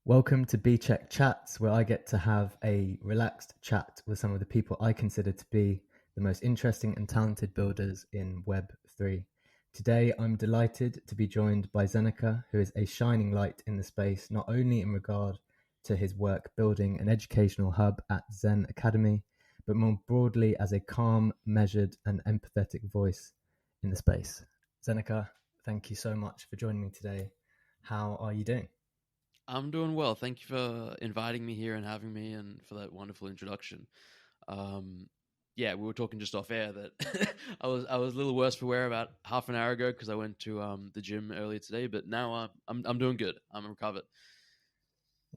Welcome to BCheque Chats, where I get to have a relaxed chat with some of the people I consider to be the most interesting and talented builders in Web3. Today, I'm delighted to be joined by Zeneca, who is a shining light in the space, not only in regard to his work building an educational hub at Zen Academy, but more broadly as a calm, measured, and empathetic voice in the space. Zeneca, thank you so much for joining me today. How are you doing? I'm doing well. Thank you for inviting me here and having me, and for that wonderful introduction. Um, yeah, we were talking just off air that I was a little worse for wear about half an hour ago because I went to the gym earlier today, but now I'm doing good. I'm recovered.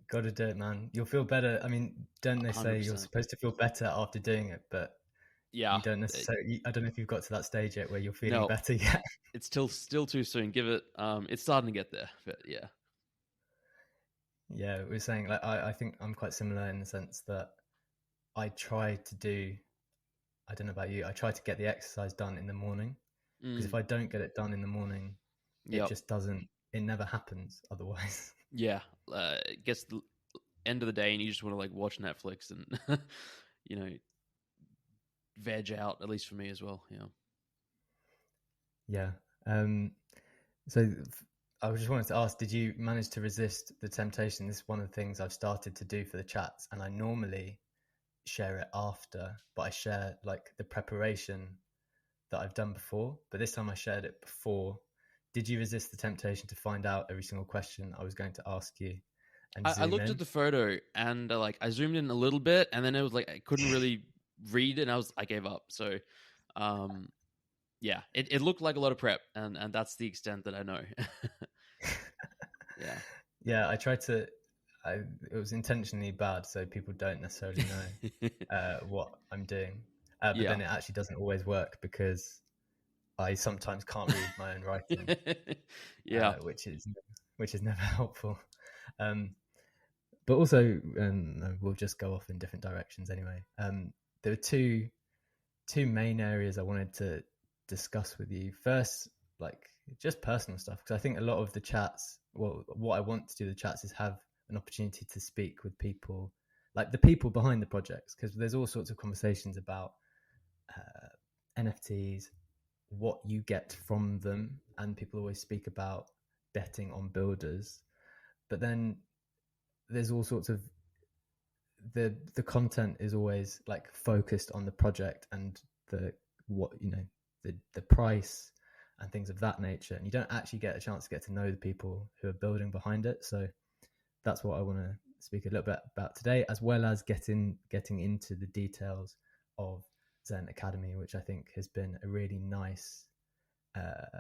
Got to do it, man. You'll feel better. I mean, don't they say you're 100%. supposed to feel better after doing it, but Yeah. you don't necessarily. I don't know if you've got to that stage yet where you're feeling No, better yet. it's still too soon. Give it. It's starting to get there, but yeah. Yeah, we're saying like I think I'm quite similar in the sense that I try to do. I don't know about you. I try to get the exercise done in the morning because if Mm, I don't get it done in the morning, it yep. just doesn't. It never happens otherwise. Yeah. It gets the end of the day, and you just want to like watch Netflix and you know veg out. At least for me as well. Yeah. Yeah. Um, so I just wanted to ask, did you manage to resist the temptation? This is one of the things I've started to do for the chats, and I normally share it after, but I share like the preparation that I've done before. But this time I shared it before. Did you resist the temptation to find out every single question I was going to ask you and I zoom looked in? at the photo and like I zoomed in a little bit, and then it was like I couldn't really read, and I gave up. So, um, yeah, it looked like a lot of prep, and that's the extent that I know. Yeah, Yeah, I tried to. It was intentionally bad, so people don't necessarily know what I'm doing. But yeah, then it actually doesn't always work because I sometimes can't read my own writing, yeah. which is never helpful. Um, but also, we'll just go off in different directions anyway. There were two main areas I wanted to discuss with you. First, like just personal stuff, because I think a lot of the chats, well, what I want to do with the chats is have an opportunity to speak with people, like the people behind the projects, because there's all sorts of conversations about NFTs, what you get from them, and people always speak about betting on builders, but then there's all sorts of the content is always like focused on the project and the what the price and things of that nature, and you don't actually get a chance to get to know the people who are building behind it. So that's what I want to speak a little bit about today, as well as getting into the details of Zen Academy, which I think has been a really nice uh,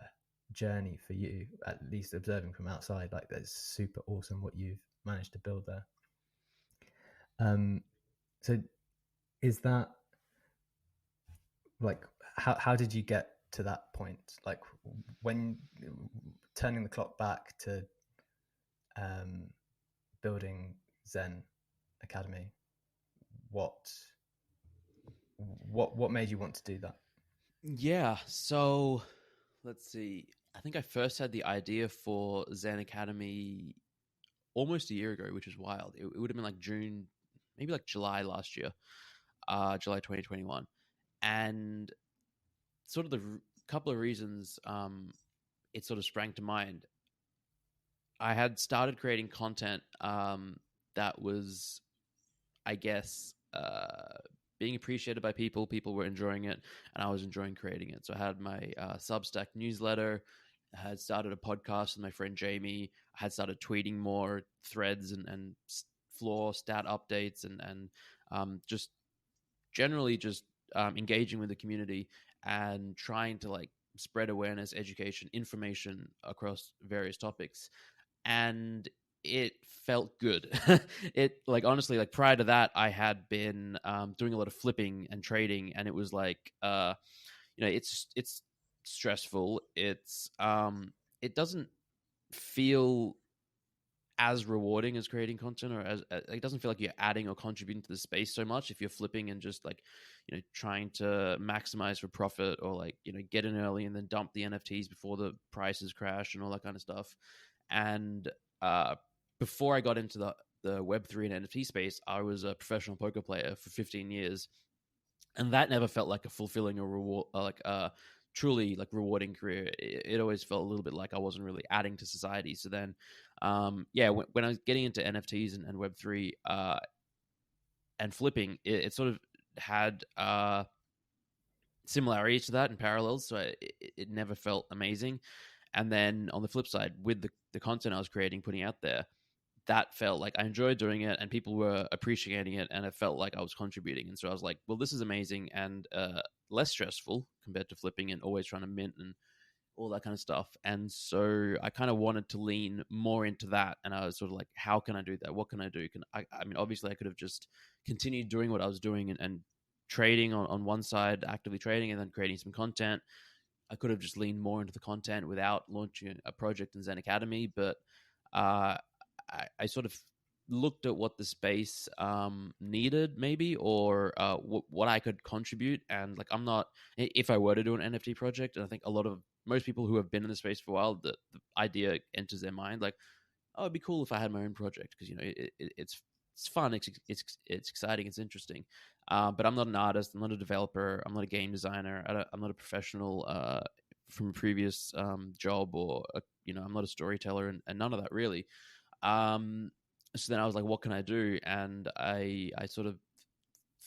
journey for you, at least observing from outside. Like that's super awesome what you've managed to build there. So is that like how did you get to that point? Like when turning the clock back to um, building Zen Academy, what what made you want to do that? Yeah. So let's see. I think I first had the idea for Zen Academy almost a year ago, which is wild. It would have been like June, maybe like July last year, July 2021, and sort of the couple of reasons it sort of sprang to mind. I had started creating content that was, I guess, being appreciated by people. People were enjoying it, and I was enjoying creating it. So I had my Substack newsletter. I had started a podcast with my friend Jamie. I had started tweeting more threads and floor stat updates and just generally just engaging with the community and trying to like spread awareness, education, information across various topics. And it felt good. It like honestly, like prior to that, I had been doing a lot of flipping and trading, and it was like, it's stressful. It doesn't feel as rewarding as creating content, or as it doesn't feel like you're adding or contributing to the space so much if you're flipping and just like trying to maximize for profit, or like get in early and then dump the NFTs before the prices crash and all that kind of stuff. And before I got into the Web3 and NFT space, I was a professional poker player for 15 years, and that never felt like a fulfilling or reward, like a truly like rewarding career. It always felt a little bit like I wasn't really adding to society. So then, yeah, when I was getting into NFTs and Web3 and flipping, it sort of had similarities to that and parallels. So it never felt amazing. And then on the flip side, with the content I was creating, putting out there, that felt like I enjoyed doing it and people were appreciating it, and it felt like I was contributing. And so I was like, well, this is amazing and less stressful compared to flipping and always trying to mint and all that kind of stuff. And so I kind of wanted to lean more into that. And I was sort of like, how can I do that? What can I do? I mean, obviously I could have just continued doing what I was doing and trading on one side, actively trading, and then creating some content. I could have just leaned more into the content without launching a project in Zen Academy. But I sort of looked at what the space needed, maybe, or what I could contribute. And like, I'm not, if I were to do an NFT project, and I think most people who have been in the space for a while, the idea enters their mind, like, oh, it'd be cool if I had my own project, because it's fun, it's exciting, it's interesting. But I'm not an artist, I'm not a developer, I'm not a game designer, I'm not a professional from a previous job, or I'm not a storyteller, and none of that really. So then I was like, what can I do? And I sort of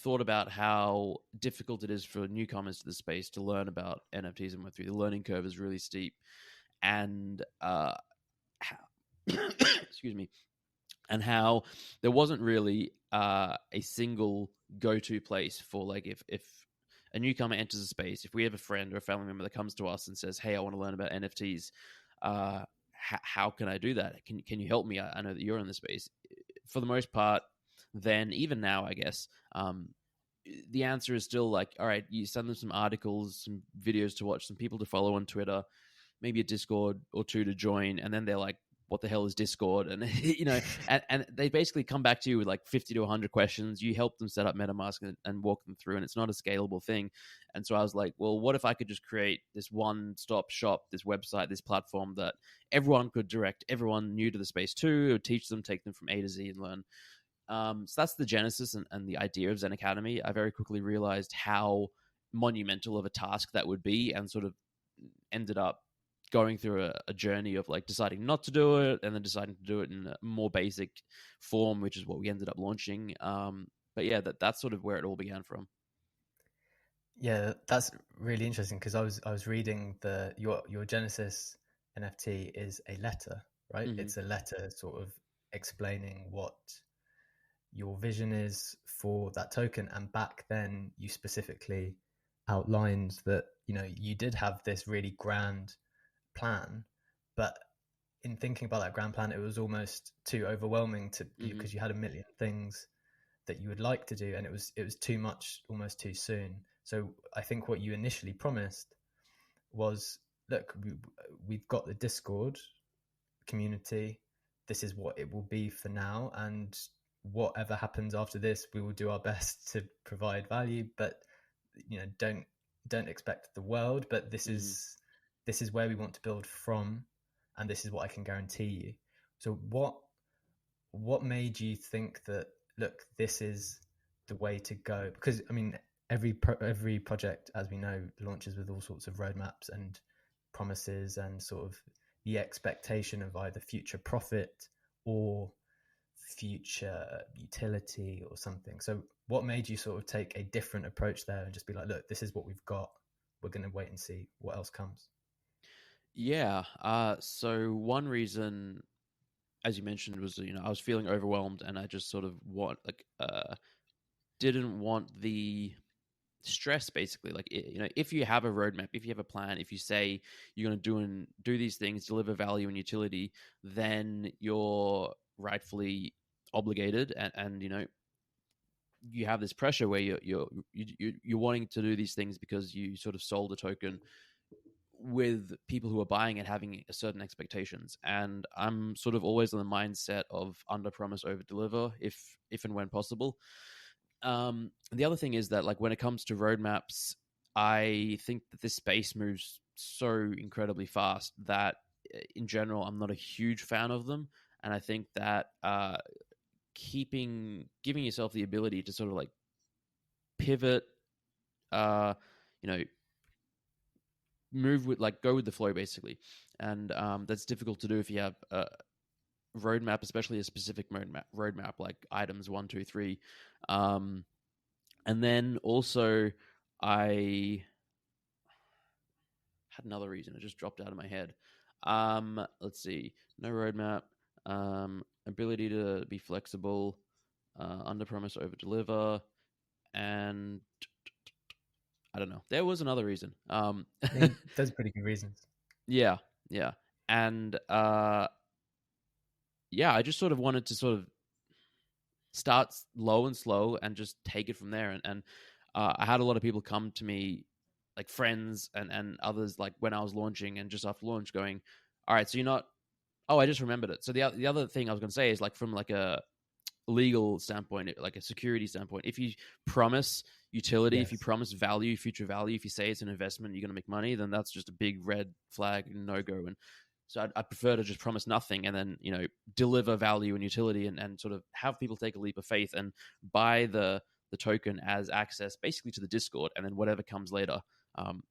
thought about how difficult it is for newcomers to the space to learn about NFTs and Web3. The learning curve is really steep, and excuse me, and how there wasn't really a single go-to place for, like, if a newcomer enters a space, if we have a friend or a family member that comes to us and says, hey, I want to learn about NFTs, how can I do that? Can you help me? I know that you're in the space. For the most part, then even now, I guess, the answer is still like, all right, you send them some articles, some videos to watch, some people to follow on Twitter, maybe a Discord or two to join, and then they're like, what the hell is Discord? And and they basically come back to you with like 50 to 100 questions. You help them set up MetaMask and walk them through, and it's not a scalable thing. And so I was like, well, what if I could just create this one-stop shop, this website, this platform that everyone could direct everyone new to the space to, or teach them, take them from A to Z and learn. So that's the genesis and the idea of Zen Academy. I very quickly realized how monumental of a task that would be, and sort of ended up going through a journey of like deciding not to do it, and then deciding to do it in a more basic form, which is what we ended up launching. But yeah, that's sort of where it all began from. Yeah, that's really interesting, because I was reading your Genesis NFT is a letter, right? Mm-hmm. It's a letter sort of explaining what your vision is for that token. And back then you specifically outlined that, you did have this really grand plan, but in thinking about that grand plan, it was almost too overwhelming to you, because you had a million things that you would like to do, and it was too much almost too soon. So I think what you initially promised was, look, we've got the Discord community, this is what it will be for now, and whatever happens after this, we will do our best to provide value, but don't expect the world, but this is where we want to build from, and this is what I can guarantee you. So what made you think that, look, this is the way to go? Because I mean, every project, as we know, launches with all sorts of roadmaps and promises, and sort of the expectation of either future profit or future utility or something. So what made you sort of take a different approach there and just be like, look, this is what we've got, we're going to wait and see what else comes? Yeah. So one reason, as you mentioned, was I was feeling overwhelmed, and I just sort of didn't want the stress, basically. Like, if you have a roadmap, if you have a plan, if you say you're going to do these things, deliver value and utility, then you're rightfully obligated, and you have this pressure where you're wanting to do these things because you sort of sold a token, with people who are buying it having certain expectations. And I'm sort of always on the mindset of under promise, over deliver, if and when possible. The other thing is that, like, when it comes to roadmaps, I think that this space moves so incredibly fast that in general, I'm not a huge fan of them. And I think that giving yourself the ability to sort of like pivot, uh, you know, move with like go with the flow basically, and that's difficult to do if you have a roadmap, especially a specific roadmap like items 1, 2, 3, and then also I had another reason. It just dropped out of my head. Let's see. No roadmap. Ability to be flexible. Under promise, over deliver, and I don't know. There was another reason. I mean, those are pretty good reasons. Yeah, yeah, and yeah, I just sort of wanted to sort of start low and slow and just take it from there. And I had a lot of people come to me, like friends and others, like when I was launching and just after launch, going, "All right, so you're not." Oh, I just remembered it. So the other thing I was going to say is like from like a legal standpoint, like a security standpoint, if you promise utility, if you Yes. promise value, future value, if you say it's an investment, you're going to make money, then that's just a big red flag, no go. And so I prefer to just promise nothing and then, you know, deliver value and utility, and sort of have people take a leap of faith and buy the token as access basically to the Discord, and then whatever comes later, you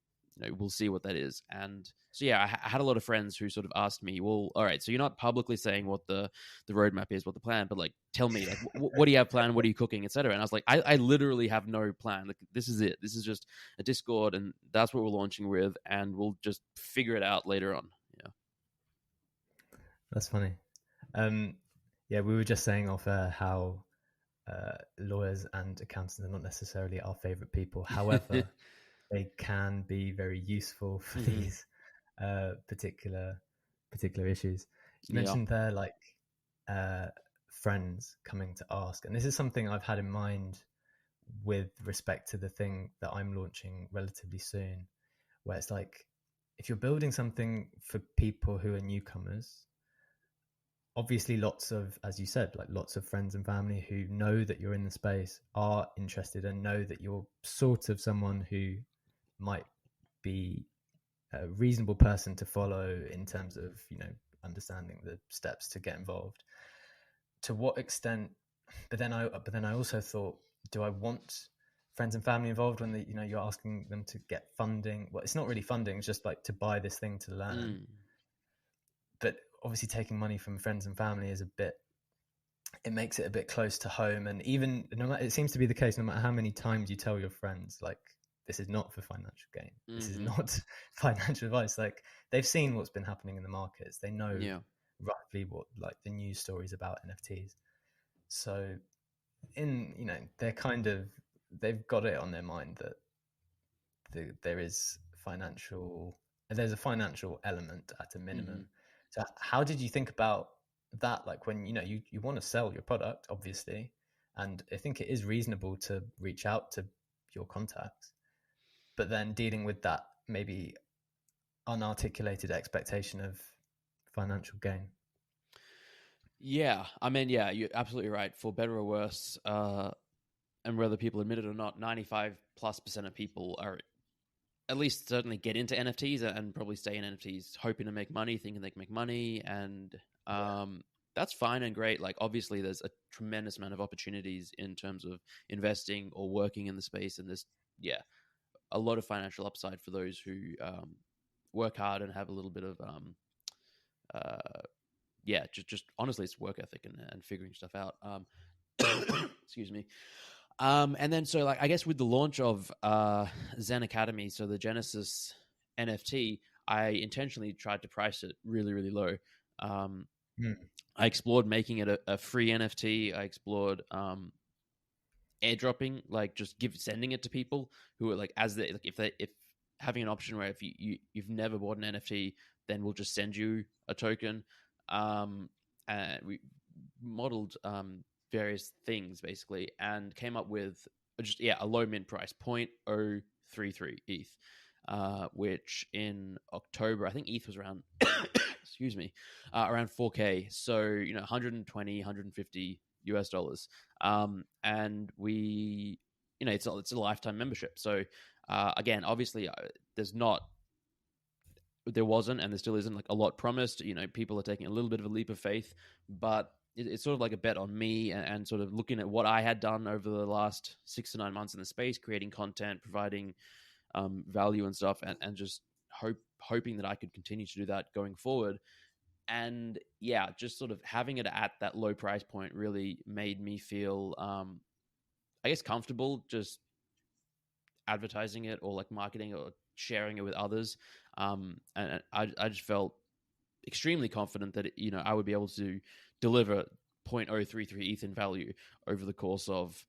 know, we'll see what that is. And so yeah, I had a lot of friends who sort of asked me, well, all right, so you're not publicly saying what the roadmap is, what the plan, but like tell me, like what do you have planned, what are you cooking, etc. And I was like, I literally have no plan. Like this is it, this is just a Discord, and that's what we're launching with, and we'll just figure it out later on. Yeah. That's funny. Yeah, we were just saying off how lawyers and accountants are not necessarily our favorite people. However, they can be very useful for these particular issues. You Yeah. mentioned there like friends coming to ask, and this is something I've had in mind with respect to the thing that I'm launching relatively soon, where it's like if you're building something for people who are newcomers, obviously lots of, as you said, like lots of friends and family who know that you're in the space are interested and know that you're sort of someone who might be a reasonable person to follow in terms of, you know, understanding the steps to get involved. To what extent? But then I also thought, do I want friends and family involved when you know, you're asking them to get funding? Well, it's not really funding; it's just like to buy this thing to learn. But obviously, taking money from friends and family is a bit. It makes it a bit close to home, and even no matter, it seems to be the case. No matter how many times you tell your friends, like, this is not for financial gain. This is not financial advice. Like, they've seen what's been happening in the markets. They know Yeah. roughly what, like, the news stories about NFTs. So you know, they've got it on their mind that there's a financial element at a minimum. So how did you think about that? Like, when, you know, you want to sell your product, obviously, and I think it is reasonable to reach out to your contacts, but then dealing with that maybe unarticulated expectation of financial gain. Yeah, I mean, yeah, you're absolutely right. For better or worse, and whether people admit it or not, 95+% of people are at least certainly get into NFTs and probably stay in NFTs, hoping to make money, thinking they can make money, and that's fine and great. Like, obviously, there's a tremendous amount of opportunities in terms of investing or working in the space, and there's a lot of financial upside for those who work hard and have a little bit of uh, just honestly, it's work ethic and figuring stuff out. Excuse me. And then so, like, I guess with the launch of Zen Academy, so the Genesis NFT, I intentionally tried to price it really, really low. I explored making it a free NFT. I explored airdropping, like just sending it to people who are like, as they like, if having an option where if you've never bought an NFT, then we'll just send you a token. And we modeled various things basically, and came up with just a low mint price 0.033 ETH, which in October I think ETH was around excuse me, around 4K. So, you know, 120, 150 US dollars. And we, you know, it's a lifetime membership. So again, obviously, there's not there wasn't, and there still isn't, like a lot promised. People are taking a little bit of a leap of faith, but it's sort of like a bet on me, and sort of looking at what I had done over the last 6 to 9 months in the space, creating content, providing value and stuff, and just hoping that I could continue to do that going forward. And yeah, just sort of having it at that low price point really made me feel, I guess, comfortable just advertising it, or like marketing or sharing it with others. And I just felt extremely confident that I would be able to deliver 0.033 ETH in value over the course of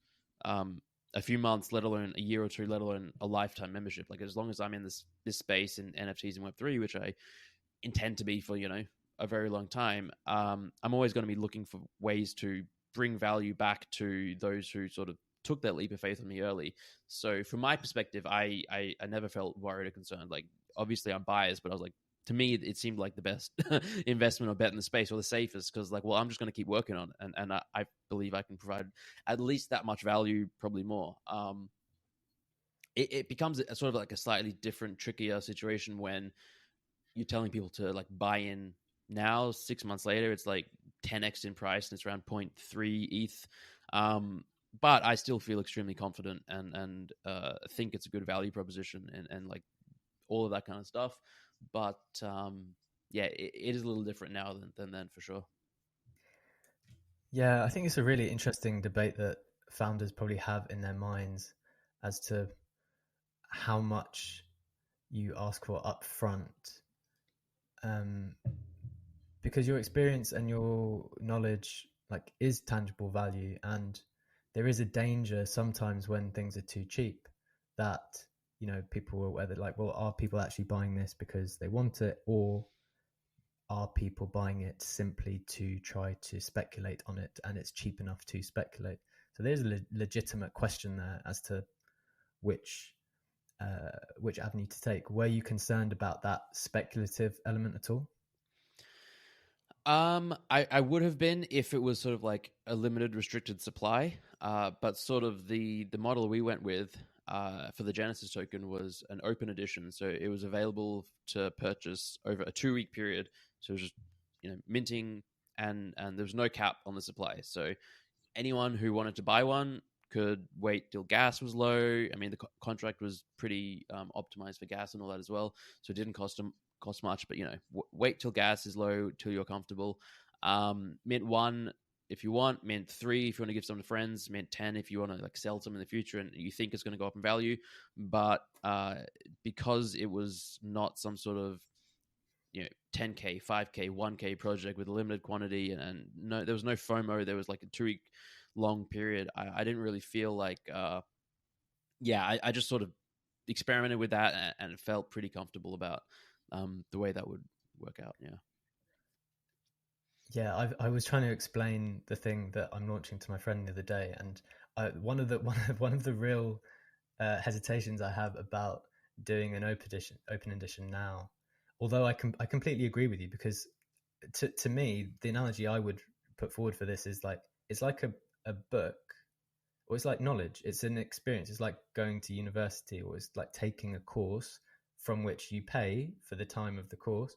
a few months, let alone a year or two, let alone a lifetime membership. Like, as long as I'm in this space in NFTs and Web3, which I intend to be for a very long time, I'm always going to be looking for ways to bring value back to those who sort of took that leap of faith on me early. So from my perspective, I never felt worried or concerned. Like, obviously I'm biased, but I was like, to me, it seemed like the best investment or bet in the space, or the safest, because, like, well, I'm just going to keep working on it, and I believe I can provide at least that much value, probably more. It becomes a sort of like a slightly different, trickier situation when you're telling people to, like, buy in now. 6 months later, it's like 10x in price, and it's around 0.3 ETH. But I still feel extremely confident, and think it's a good value proposition, and like all of that kind of stuff. But yeah, it is a little different now than then, for sure. Yeah, I think it's a really interesting debate that founders probably have in their minds as to how much you ask for upfront, because your experience and your knowledge, like, is tangible value, and there is a danger sometimes when things are too cheap that people will, whether, like, well, are people actually buying this because they want it, or are people buying it simply to try to speculate on it, and it's cheap enough to speculate? So there's a legitimate question there as to which avenue to take. Were you concerned about that speculative element at all? I would have been if it was sort of like a limited, restricted supply. But sort of the model we went with for the Genesis token was an open edition, so it was available to purchase over a 2-week period. So it was just minting, and there was no cap on the supply. So anyone who wanted to buy one could wait till gas was low. I mean, the contract was pretty optimized for gas and all that as well, so it didn't cost much. But wait till gas is low, till you're comfortable. Mint 1 if you want, mint 3 if you want to give some to friends, mint 10 if you want to, like, sell some in the future and you think it's going to go up in value. But because it was not some sort of 10K, 5K, 1K project with a limited quantity, and no, there was no FOMO. There was like a 2-week long period. I didn't really feel like, I just sort of experimented with that, and felt pretty comfortable about the way that would work out. Yeah, I was trying to explain the thing that I'm launching to my friend the other day, and one of the real hesitations I have about doing an open edition now, although I completely agree with you, because to me, the analogy I would put forward for this is like, it's like a book, or it's like knowledge. It's an experience. It's like going to university, or it's like taking a course from which you pay for the time of the course,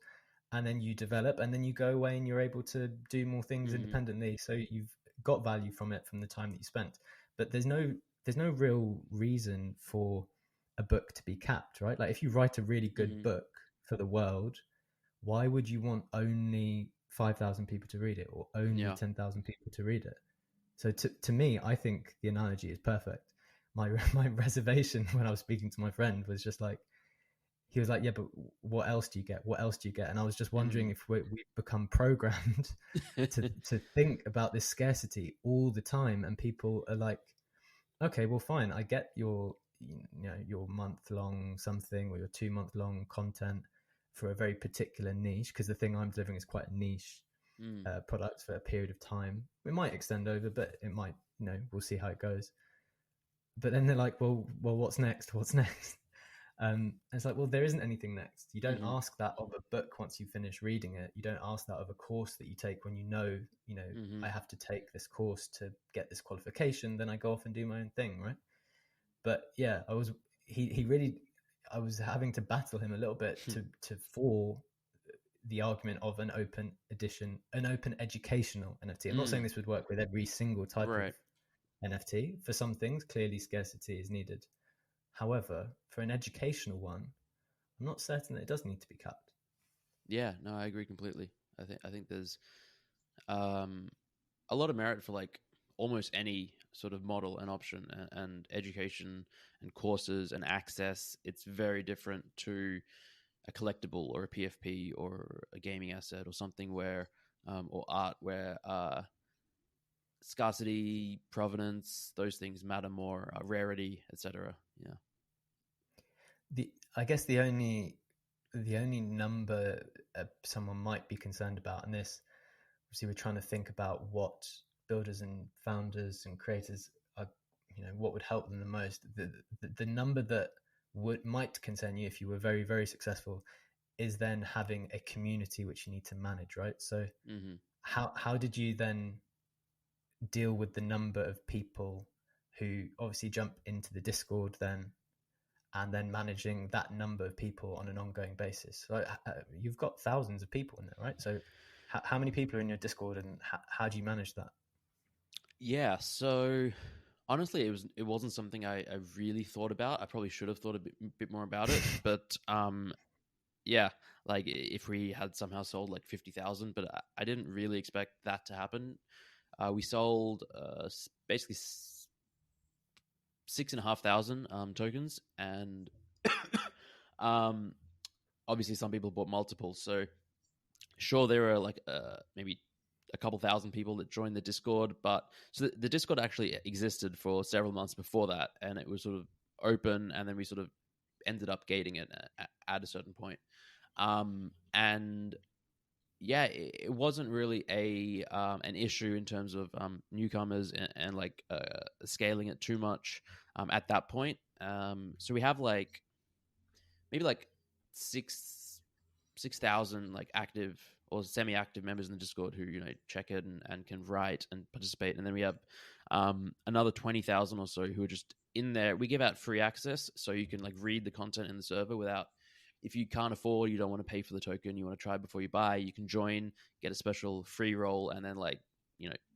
and then you develop, and then you go away and you're able to do more things independently. So you've got value from it, from the time that you spent. But there's no real reason for a book to be capped, right? Like, if you write a really good book for the world, why would you want only 5,000 people to read it, or only 10,000 people to read it? So to me, I think the analogy is perfect. My reservation when I was speaking to my friend was just like, he was like, yeah, but what else do you get? What else do you get? And I was just wondering if we've become programmed to think about this scarcity all the time. And people are like, okay, well, fine, I get your month-long something, or your 2-month-long content for a very particular niche, because the thing I'm delivering is quite a niche product for a period of time. It might extend over, but it might, we'll see how it goes. But then they're like, well, what's next? What's next? It's like, well, there isn't anything next. You don't ask that of a book once you finish reading it. You don't ask that of a course that you take when I have to take this course to get this qualification. Then I go off and do my own thing, right? But yeah, he really, I was having to battle him a little bit to for the argument of an open edition, an open educational NFT. I'm not saying this would work with every single type of Right. NFT. For some things, clearly scarcity is needed. However, for an educational one, I'm not certain that it does need to be capped. Yeah, no, I agree completely. I think there's um, a lot of merit for like almost any sort of model and option and education and courses and access. It's very different to a collectible or a PFP or a gaming asset or something where or art where scarcity, provenance, those things matter more, rarity, etc. Yeah. I guess the only number someone might be concerned about, and this obviously we're trying to think about what builders and founders and creators are, what would help them the most. The number that might concern you if you were very, very successful is then having a community which you need to manage, right? So Mm-hmm. how did you then deal with the number of people who obviously jump into the Discord then, and then managing that number of people on an ongoing basis? So you've got thousands of people in there, right? So how many people are in your Discord, and how do you manage that? Yeah. So honestly, it wasn't something I really thought about. I probably should have thought a bit more about it, but yeah, like if we had somehow sold like 50,000, but I didn't really expect that to happen. We sold basically 6,500 tokens, and um, obviously some people bought multiples. So sure, there are like maybe a couple thousand people that joined the Discord, but so the Discord actually existed for several months before that, and it was sort of open, and then we sort of ended up gating it at a certain point. And yeah, it wasn't really a an issue in terms of newcomers and like scaling it too much at that point. So we have like maybe like 6,000 like active or semi-active members in the Discord who check it and can write and participate, and then we have another 20,000 or so who are just in there. We give out free access, so you can like read the content in the server without. If you can't afford, you don't want to pay for the token, you want to try before you buy, you can join, get a special free roll, and then like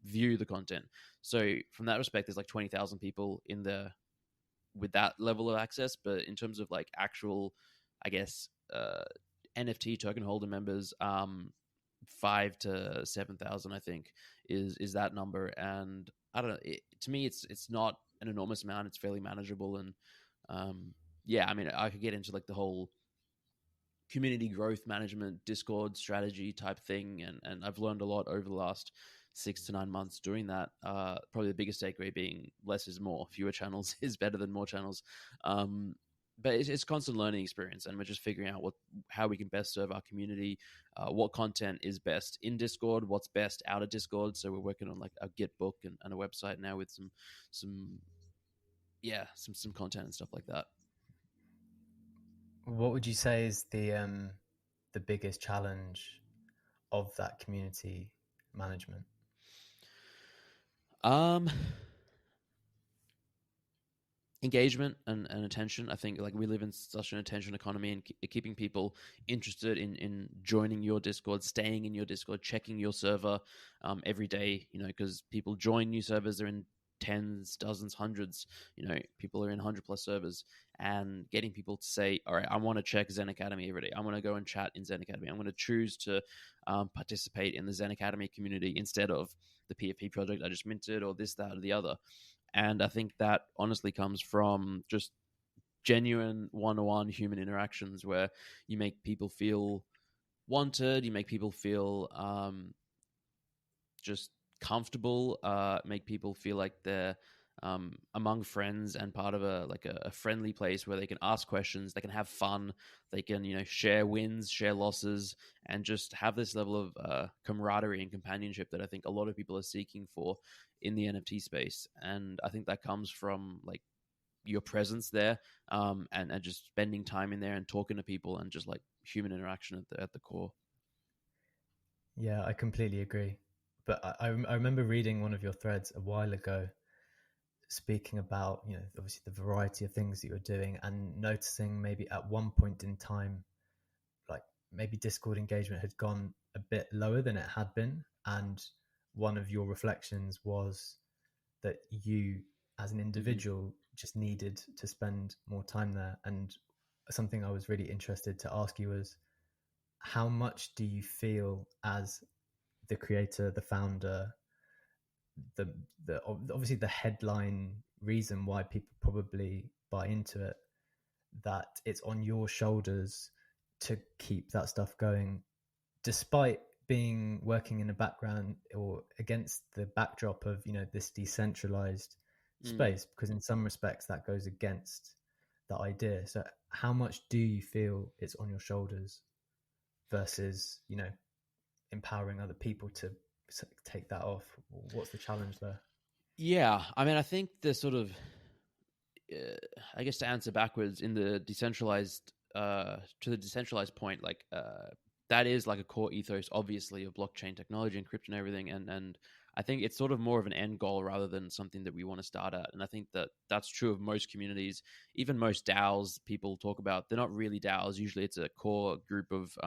view the content. So from that respect, there's like 20,000 people in there with that level of access. But in terms of like actual, I guess, NFT token holder members, 5 to 7,000, I think, is that number. And I don't know. To me, it's not an enormous amount. It's fairly manageable, and yeah, I mean, I could get into like the whole community growth management Discord strategy type thing, and I've learned a lot over the last 6 to 9 months doing that. Probably the biggest takeaway being less is more. Fewer channels is better than more channels. But it's constant learning experience, and we're just figuring out how we can best serve our community, what content is best in Discord, what's best out of Discord. So we're working on like a Git book and a website now with some some content and stuff like that. What would you say is the biggest challenge of that community management? Um, Engagement and attention. I think like we live in such an attention economy, and keeping people interested in joining your Discord, staying in your Discord, checking your server every day, because people join new servers, they're in tens, dozens, hundreds, people are in 100 plus servers, and getting people to say, all right, I want to check Zen Academy every day. I want to go and chat in Zen Academy. I'm going to choose to participate in the Zen Academy community instead of the PFP project I just minted or this, that, or the other. And I think that honestly comes from just genuine one-on-one human interactions where you make people feel wanted, you make people feel just comfortable, make people feel like they're among friends and part of a friendly place where they can ask questions, they can have fun, they can share wins, share losses, and just have this level of camaraderie and companionship that I think a lot of people are seeking for in the NFT space. And I think that comes from like your presence there, and just spending time in there and talking to people and just like human interaction at the core. Yeah, I completely agree. But I remember reading one of your threads a while ago speaking about, obviously the variety of things that you're doing, and noticing maybe at one point in time, like maybe Discord engagement had gone a bit lower than it had been, and one of your reflections was that you as an individual just needed to spend more time there. And something I was really interested to ask you was, how much do you feel as the creator, the founder, the obviously the headline reason why people probably buy into it, that it's on your shoulders to keep that stuff going, despite being working in a background or against the backdrop of this decentralized space, because in some respects that goes against the idea. So how much do you feel it's on your shoulders versus empowering other people to take that off? What's the challenge there? Yeah, I mean, I think the sort of, I guess to answer backwards, in the decentralized, to the decentralized point, like that is like a core ethos, obviously, of blockchain technology, encryption, and everything, and I think it's sort of more of an end goal rather than something that we want to start at. And I think that that's true of most communities, even most DAOs people talk about. They're not really DAOs. Usually it's a core group of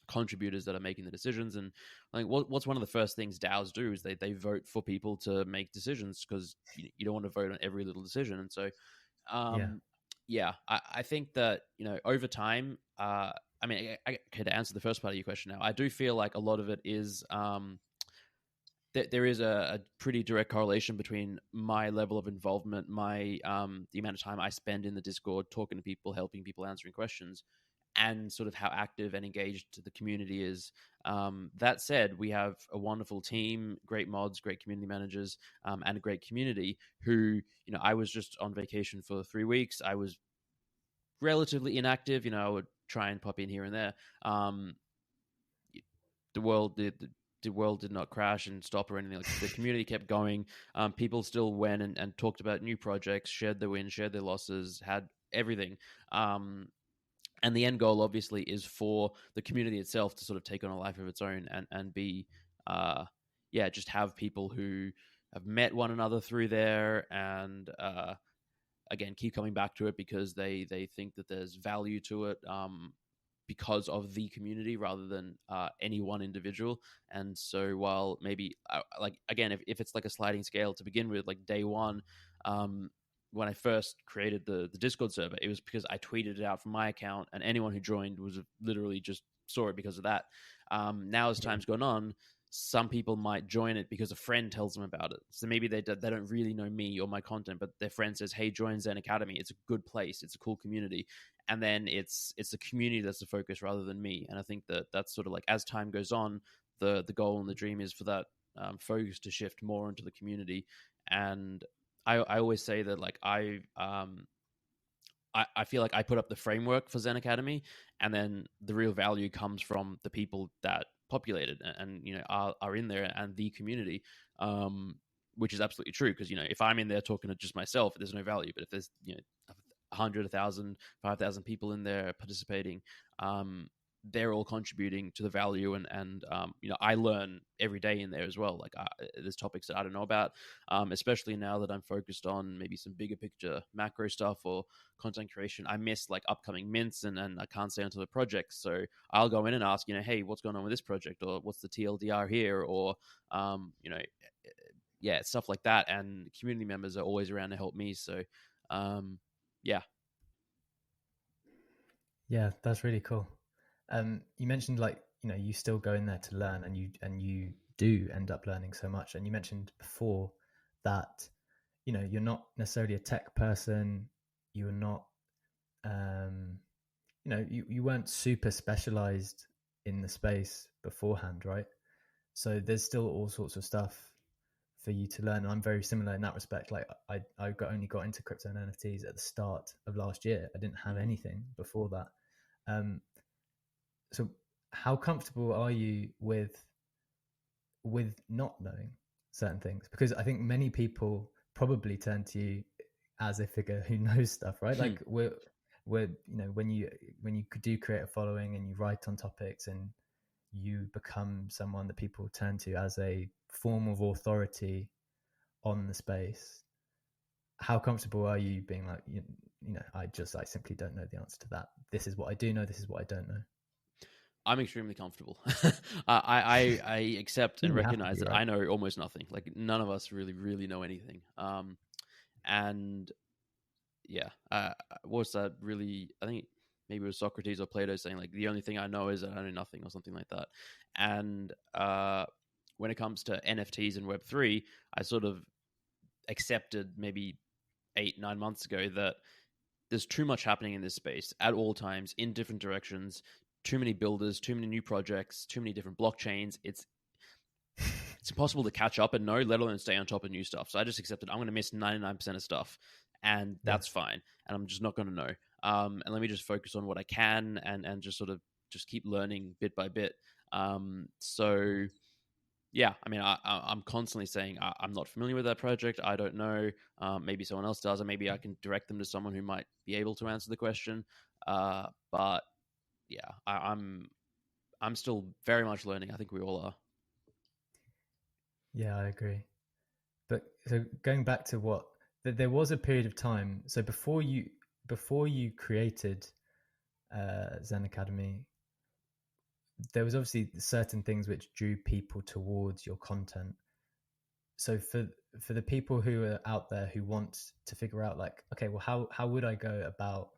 contributors that are making the decisions. And I think what's one of the first things DAOs do is they vote for people to make decisions, because you don't want to vote on every little decision. And so, I think that, over time, I mean, I could answer the first part of your question now. I do feel like a lot of it is there is a pretty direct correlation between my level of involvement, my the amount of time I spend in the Discord talking to people, helping people, answering questions, and sort of how active and engaged the community is. That said, we have a wonderful team, great mods, great community managers, and a great community who, I was just on vacation for 3 weeks. I was relatively inactive. I would try and pop in here and there. The world did not crash and stop or anything. Like, the community kept going. People still went and talked about new projects, shared their wins, shared their losses, had everything. And the end goal, obviously, is for the community itself to sort of take on a life of its own and be, just have people who have met one another through there, and again, keep coming back to it because they think that there's value to it, because of the community rather than any one individual. And so while maybe, like, again, if it's like a sliding scale to begin with, like day one, when I first created the Discord server, it was because I tweeted it out from my account, and anyone who joined was literally just saw it because of that. Now, as time's gone on, some people might join it because a friend tells them about it. So maybe they don't really know me or my content, but their friend says, "Hey, join Zen Academy. It's a good place. It's a cool community." And then it's the community that's the focus rather than me. And I think that that's sort of like, as time goes on, the goal and the dream is for that focus to shift more into the community. And I always say that, like, I feel like I put up the framework for Zen Academy, and then the real value comes from the people that populate it and are in there, and the community, which is absolutely true. Because if I'm in there talking to just myself, there's no value. But if there's 100, 1,000, 5,000 people in there participating, they're all contributing to the value, and I learn every day in there as well. Like, there's topics that I don't know about, especially now that I'm focused on maybe some bigger picture macro stuff or content creation. I miss like upcoming mints, and I can't stay onto the project, so I'll go in and ask, hey, what's going on with this project, or what's the TLDR here, or stuff like that. And community members are always around to help me. So Yeah, that's really cool. You mentioned, like, you still go in there to learn, and you do end up learning so much. And you mentioned before that you're not necessarily a tech person. You're not you weren't super specialized in the space beforehand, right? So there's still all sorts of stuff for you to learn. And I'm very similar in that respect. Like, I only got into crypto and NFTs at the start of last year. I didn't have anything before that. So how comfortable are you with not knowing certain things? Because I think many people probably turn to you as a figure who knows stuff, right? Like, we're when you do create a following and you write on topics, and you become someone that people turn to as a form of authority on the space, how comfortable are you being like, I simply don't know the answer to that. This is what I do know. This is what I don't know. I'm extremely comfortable. I accept and You have to recognize be, that right? I know almost nothing. Like none of us really know anything. And yeah, what was that really? I think maybe it was Socrates or Plato saying like the only thing I know is that I know nothing or something like that. And when it comes to NFTs and Web3, I sort of accepted maybe 8-9 months ago that there's too much happening in this space at all times in different directions. Too many builders, too many new projects, too many different blockchains. It's impossible to catch up and know, let alone stay on top of new stuff. So I just accepted I'm going to miss 99% of stuff, and that's Yes. fine. And I'm just not going to know. And let me just focus on what I can and just sort of just keep learning bit by bit. So yeah, I mean, I'm constantly saying I'm not familiar with that project. I don't know. Maybe someone else does, or maybe I can direct them to someone who might be able to answer the question. But yeah, I'm still very much learning. I think we all are. Yeah, I agree. But so going back to what there was a period of time. So before you created Zen Academy, there was obviously certain things which drew people towards your content. So for the people who are out there who want to figure out like, okay, well, how would I go about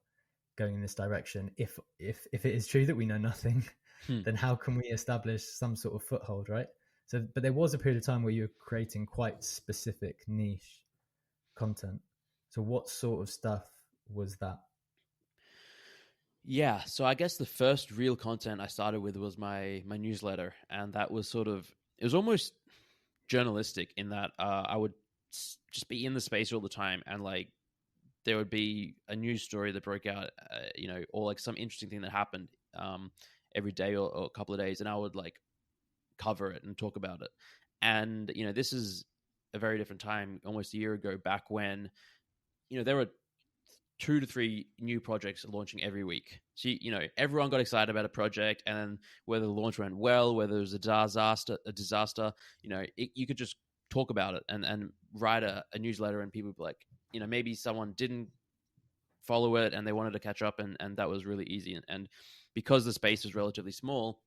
going in this direction if it is true that we know nothing, Hmm. then how can we establish some sort of foothold, right? So but there was a period of time where you were creating quite specific niche content. So what sort of stuff was that? Yeah, so I guess the first real content I started with was my newsletter, and that was sort of it was almost journalistic in that I would just be in the space all the time, and like there would be a news story that broke out, or like some interesting thing that happened every day or a couple of days, and I would like cover it and talk about it. And this is a very different time, almost a year ago, back when there were 2 to 3 new projects launching every week. So everyone got excited about a project, and then whether the launch went well, whether it was a disaster, you could just talk about it and write a newsletter, and people would be like, maybe someone didn't follow it and they wanted to catch up, and that was really easy. And because the space was relatively small,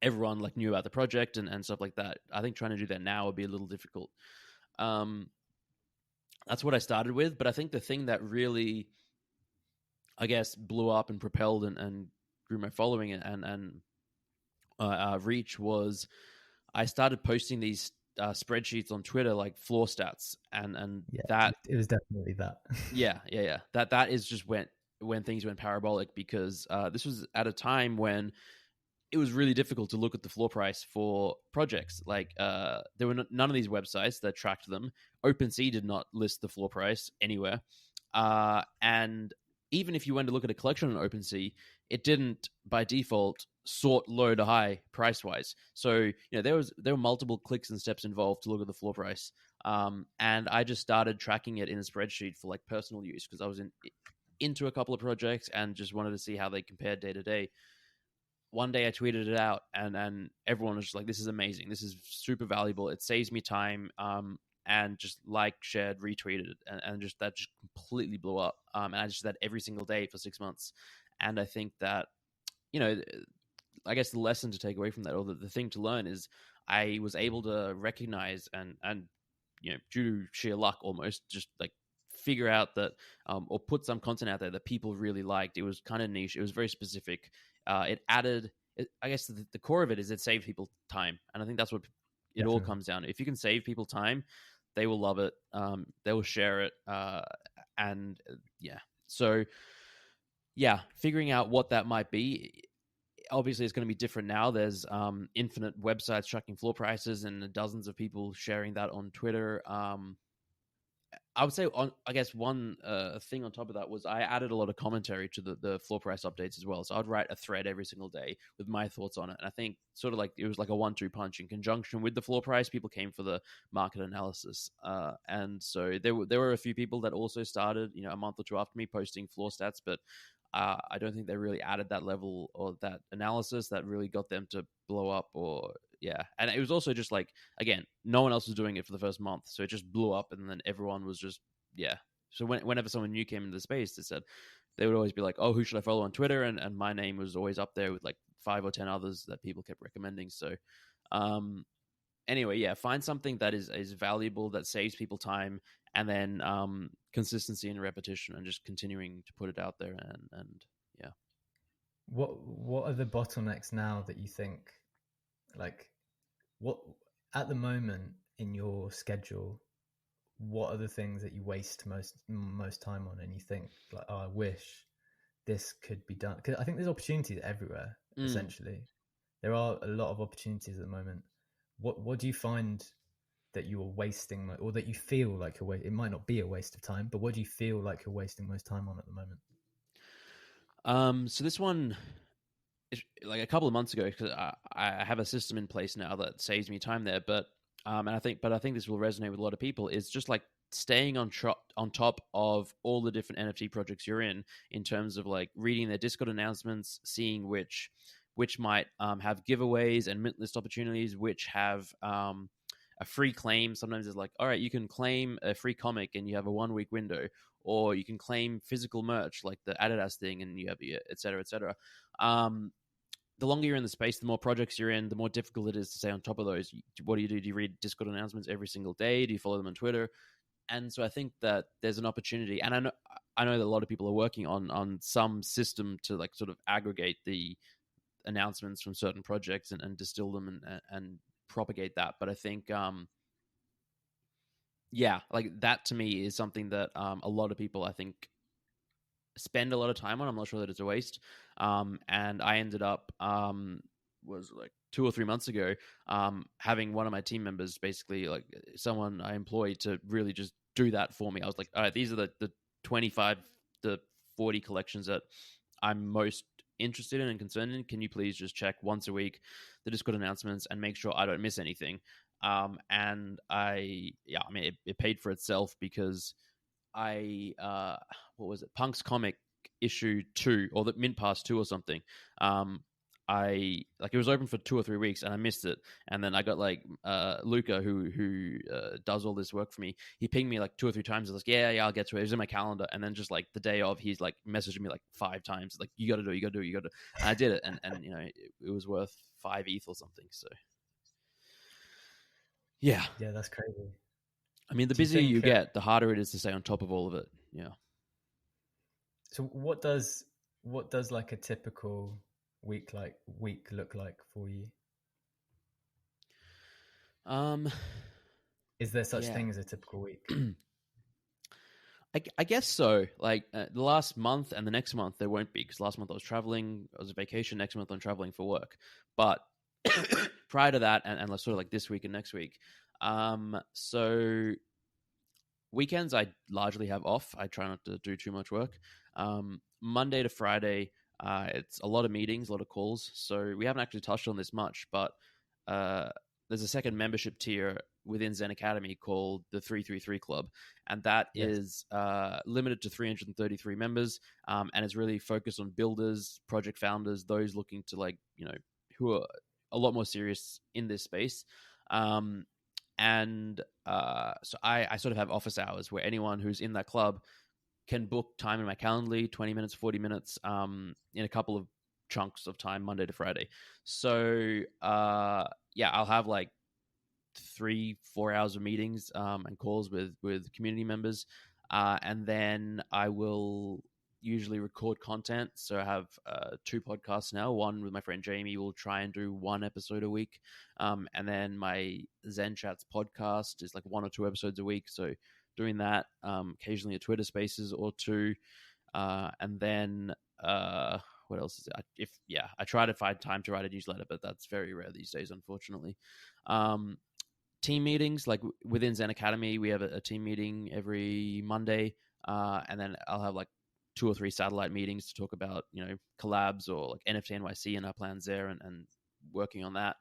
everyone like knew about the project and stuff like that. I think trying to do that now would be a little difficult. Um, that's what I started with, but I think the thing that really, I guess, blew up and propelled and grew my following and reach was I started posting these spreadsheets on Twitter, like floor stats, and Yeah, that it was definitely that. yeah. That is just when things went parabolic, because this was at a time when it was really difficult to look at the floor price for projects. Like there were none of these websites that tracked them. OpenSea did not list the floor price anywhere, and even if you went to look at a collection on OpenSea, it didn't by default sort low to high price wise. So there were multiple clicks and steps involved to look at the floor price. And I just started tracking it in a spreadsheet for like personal use, because I was into a couple of projects and just wanted to see how they compared day to day. One day I tweeted it out, and everyone was just like, "This is amazing. This is super valuable. It saves me time." And just like, shared, retweeted it, and just that just completely blew up. And I just did that every single day for 6 months. And I think that you know, I guess the lesson to take away from that, or the thing to learn, is I was able to recognize and due to sheer luck, almost just like figure out that or put some content out there that people really liked. It was kind of niche. It was very specific. It added, I guess, the core of it is it saved people time, and I think that's what it all Definitely. comes down to. If you can save people time, they will love it. They will share it, and yeah. So yeah, figuring out what that might be. Obviously, it's going to be different now. There's infinite websites tracking floor prices and dozens of people sharing that on Twitter. I would say, I guess one thing on top of that was I added a lot of commentary to the floor price updates as well. So I'd write a thread every single day with my thoughts on it. And I think sort of like it was like a 1-2 punch. In conjunction with the floor price, people came for the market analysis. And so there were a few people that also started, a month or two after me, posting floor stats, but I don't think they really added that level or that analysis that really got them to blow up. Or yeah, and it was also just like, again, no one else was doing it for the first month, so it just blew up, and then everyone was just yeah. So whenever someone new came into the space, they would always be like, "Oh, who should I follow on Twitter?" And my name was always up there with like 5 or 10 others that people kept recommending. So, anyway, yeah, find something that is valuable, that saves people time, and then consistency and repetition, and just continuing to put it out there. And yeah. What are the bottlenecks now that you think, like, what at the moment in your schedule, what are the things that you waste most time on, and you think like, oh, I wish this could be done? Because I think there's opportunities everywhere. Essentially, there are a lot of opportunities at the moment. What do you find that you are wasting, or that you feel like you're wasting? It might not be a waste of time, but what do you feel like you're wasting most time on at the moment? So this one, like a couple of months ago, because I have a system in place now that saves me time there. But I think this will resonate with a lot of people. Is just like staying on top of all the different NFT projects you're in terms of like reading their Discord announcements, seeing which might have giveaways and mint list opportunities, which have a free claim. Sometimes it's like, all right, you can claim a free comic and you have a 1 week window, or you can claim physical merch like the Adidas thing, and you have et cetera, et cetera. The longer you're in the space, the more projects you're in, the more difficult it is to stay on top of those. What do you do? Do you read Discord announcements every single day? Do you follow them on Twitter? And so I think that there's an opportunity, and I know that a lot of people are working on some system to like sort of aggregate the announcements from certain projects and distill them and propagate that. But I think yeah, like that to me is something that a lot of people, I think, spend a lot of time on. I'm not sure that it's a waste. And I ended up was like 2 or 3 months ago having one of my team members, basically like someone I employ, to really just do that for me. I was like, all right, these are the 25 to 40 collections that I'm most interested in and concerned in. Can you please just check once a week the Discord announcements and make sure I don't miss anything? And I mean, it paid for itself, because I what was it, Punk's comic issue 2, or the Mint Pass 2 or something. I like, it was open for 2 or 3 weeks and I missed it, and then I got like Luca, who does all this work for me. He pinged me like 2 or 3 times. I was like, yeah, I'll get to it. It was in my calendar, and then just like the day of, he's like messaging me like 5 times, like, you got to do it, you got to do it, you got to. And I did it, and you know, it was worth 5 ETH or something. So yeah, That's crazy. I mean, the Do you busier you think get, the harder it is to stay on top of all of it. Yeah. so? What does like a typical week look like for you? Is there such Yeah. thing as a typical week? I guess so. Like the last month and the next month there won't be, because last month I was traveling, I was on vacation. Next month I'm traveling for work. But prior to that, and sort of like this week and next week, so weekends I largely have off. I try not to do too much work. Monday to Friday, it's a lot of meetings, a lot of calls. So we haven't actually touched on this much, but there's a second membership tier within Zen Academy called the 333 Club, and that is limited to 333 members, and it's really focused on builders, project founders, those looking to, like, you know, who are a lot more serious in this space. And so I sort of have office hours where anyone who's in that club can book time in my Calendly, 20 minutes, 40 minutes, in a couple of chunks of time, Monday to Friday. So yeah, I'll have like 3-4 hours of meetings and calls with community members, and then I will usually record content. So I have 2 podcasts now. One with my friend Jamie, will try and do 1 episode a week, and then my Zen Chats podcast is like 1 or 2 episodes a week. So doing that, occasionally a Twitter Spaces or 2, and then what else is it? I try to find time to write a newsletter, but that's very rare these days, unfortunately. Team meetings, like within Zen Academy, we have a team meeting every Monday, and then I'll have like 2 or 3 satellite meetings to talk about, you know, collabs or like NFT NYC and our plans there, and working on that.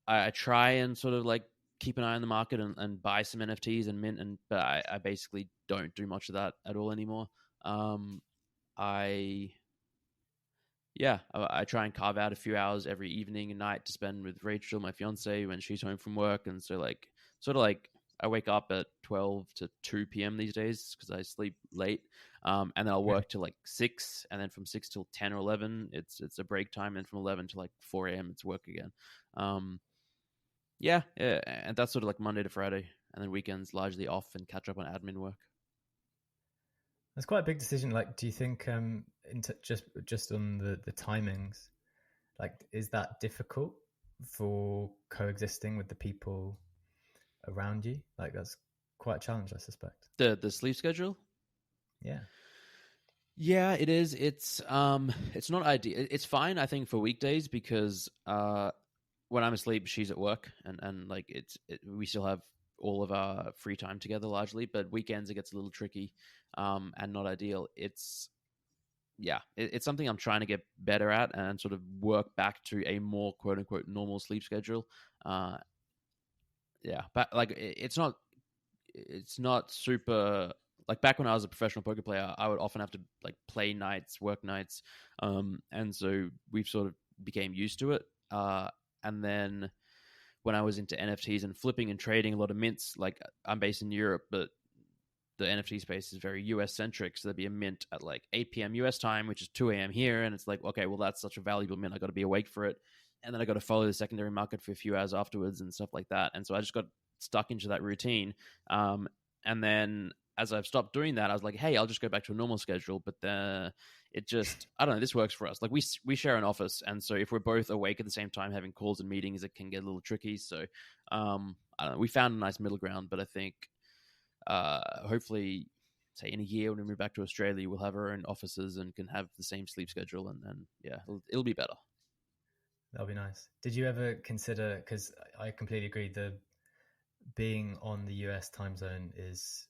I try and sort of like keep an eye on the market and buy some NFTs and mint, but I basically don't do much of that at all anymore. I try and carve out a few hours every evening and night to spend with Rachel, my fiance, when she's home from work, and so like sort of like I wake up at 12 to 2 p.m. these days because I sleep late. And then I'll work till like 6, and then from 6 till 10 or 11, it's a break time, and from 11 to like 4 a.m. it's work again. Yeah, and that's sort of like Monday to Friday, and then weekends largely off and catch up on admin work. That's quite a big decision. Like, do you think just on the timings, like, is that difficult for coexisting with the people around you? Like, that's quite a challenge, I suspect. The sleep schedule? Yeah. Yeah, it is. It's not ideal. It's fine, I think, for weekdays because when I'm asleep, she's at work, and like we still have all of our free time together largely. But weekends it gets a little tricky, and not ideal. It's something I'm trying to get better at and sort of work back to a more quote unquote normal sleep schedule. But like it's not super. Like back when I was a professional poker player, I would often have to like play nights, work nights, and so we've sort of became used to it. And then when I was into NFTs and flipping and trading a lot of mints, like I'm based in Europe, but the NFT space is very US centric. So there'd be a mint at like 8 p.m. US time, which is 2 a.m. here. And it's like, okay, well, that's such a valuable mint. I got to be awake for it. And then I got to follow the secondary market for a few hours afterwards and stuff like that. And so I just got stuck into that routine. And then as I've stopped doing that, I was like, hey, I'll just go back to a normal schedule. But it just, I don't know, this works for us. Like we share an office. And so if we're both awake at the same time having calls and meetings, it can get a little tricky. So I don't know, we found a nice middle ground, but I think hopefully, say in a year when we move back to Australia, we'll have our own offices and can have the same sleep schedule, and then it'll be better. That'll be nice. Did you ever consider, because I completely agree, the being on the US time zone is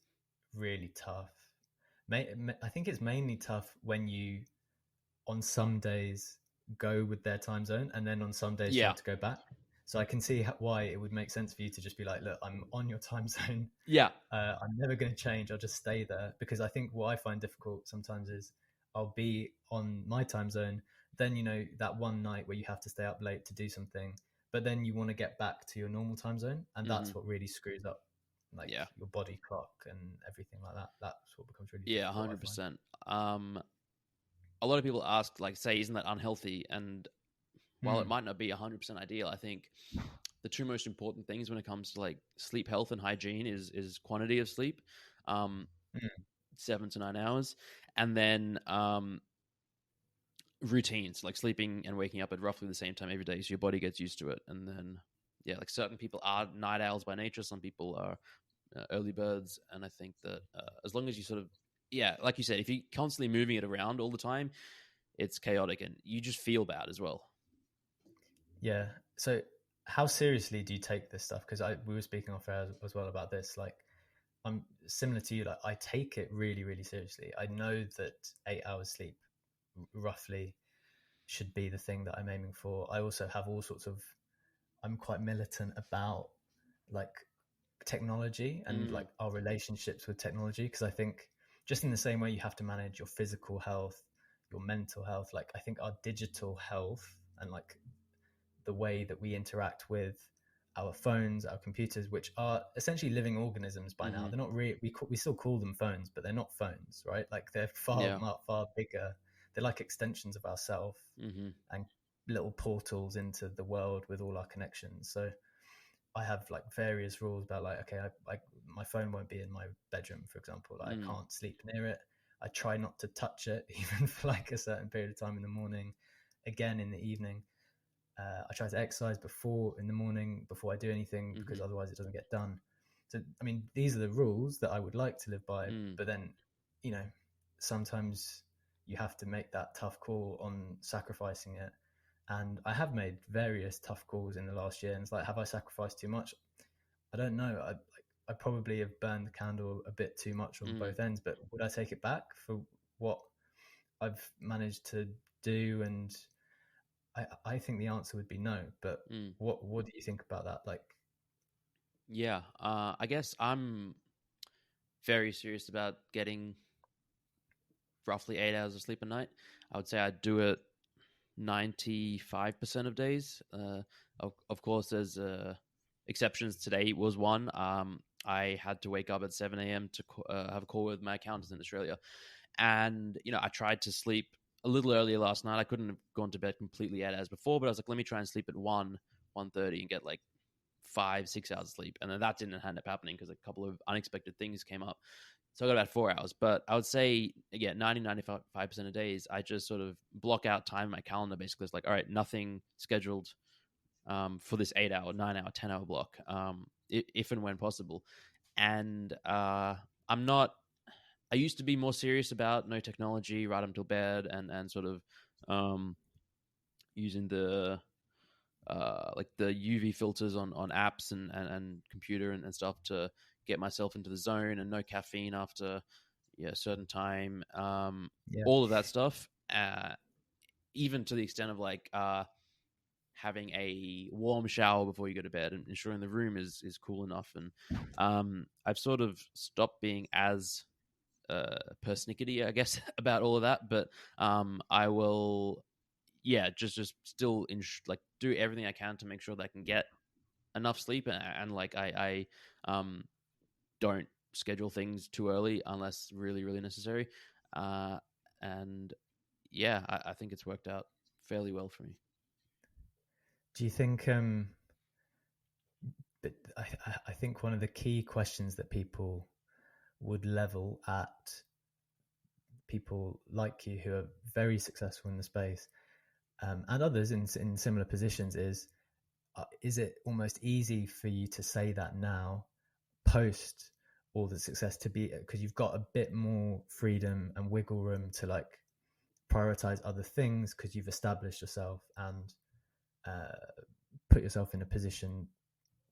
really tough. I think it's mainly tough when you on some days go with their time zone, and then on some days you have to go back. So I can see why it would make sense for you to just be like, look, I'm on your time zone. Yeah. I'm never going to change. I'll just stay there. Because I think what I find difficult sometimes is I'll be on my time zone. Then, that one night where you have to stay up late to do something, but then you want to get back to your normal time zone. And that's what really screws up like your body clock and everything like that. That's what becomes really difficult. 100%. A lot of people ask, like, say, isn't that unhealthy? And while it might not be 100% ideal, I think the two most important things when it comes to like sleep health and hygiene is quantity of sleep, 7 to 9 hours, and then routines, like sleeping and waking up at roughly the same time every day, so your body gets used to it. And then like certain people are night owls by nature, some people are early birds, and I think that as long as you sort of like you said, if you're constantly moving it around all the time, it's chaotic and you just feel bad as well. Yeah. So how seriously do you take this stuff? Because we were speaking off air as well about this. Like, I'm similar to you. Like, I take it really, really seriously. I know that 8 hours sleep roughly should be the thing that I'm aiming for. I also have all sorts of, I'm quite militant about like technology and like our relationships with technology. Because I think just in the same way you have to manage your physical health, your mental health, like I think our digital health and like the way that we interact with our phones, our computers, which are essentially living organisms by now. They're not really, we still call them phones, but they're not phones, right? Like they're far bigger. They're like extensions of ourselves and little portals into the world with all our connections. So I have like various rules about like, okay, my phone won't be in my bedroom, for example. Like, I can't sleep near it. I try not to touch it even for like a certain period of time in the morning, again in the evening. I try to exercise in the morning before I do anything, because otherwise it doesn't get done. So, I mean, these are the rules that I would like to live by, but then, sometimes you have to make that tough call on sacrificing it. And I have made various tough calls in the last year. And it's like, have I sacrificed too much? I don't know. I probably have burned the candle a bit too much on both ends, but would I take it back for what I've managed to do? And I think the answer would be no, but what do you think about that? Like, I guess I'm very serious about getting roughly 8 hours of sleep a night. I would say I do it 95% of days. Of course, there's exceptions. Today was one. I had to wake up at 7 a.m. to have a call with my accountant in Australia. And, I tried to sleep a little earlier last night. I couldn't have gone to bed completely yet as before, but I was like, let me try and sleep at 1:30 and get like 5-6 hours of sleep. And then that didn't end up happening because a couple of unexpected things came up. So I got about 4 hours. But I would say, again, 95% of days, I just sort of block out time in my calendar. Basically, it's like, all right, nothing scheduled for this 8 hour, 9 hour, 10 hour block, if and when possible. And I'm not, I used to be more serious about no technology right until bed, and sort of using the like the UV filters on apps and computer and stuff to get myself into the zone, and no caffeine after a certain time. Yeah. All of that stuff, even to the extent of like having a warm shower before you go to bed and ensuring the room is cool enough. And I've sort of stopped being as persnickety, I guess, about all of that. But I will, just still like do everything I can to make sure that I can get enough sleep, and like I don't schedule things too early unless really really necessary. And I think it's worked out fairly well for me. Do you think but I think one of the key questions that people would level at people like you who are very successful in the space, and others in similar positions, is it almost easy for you to say that now, post all the success, to be, because you've got a bit more freedom and wiggle room to like prioritize other things because you've established yourself and put yourself in a position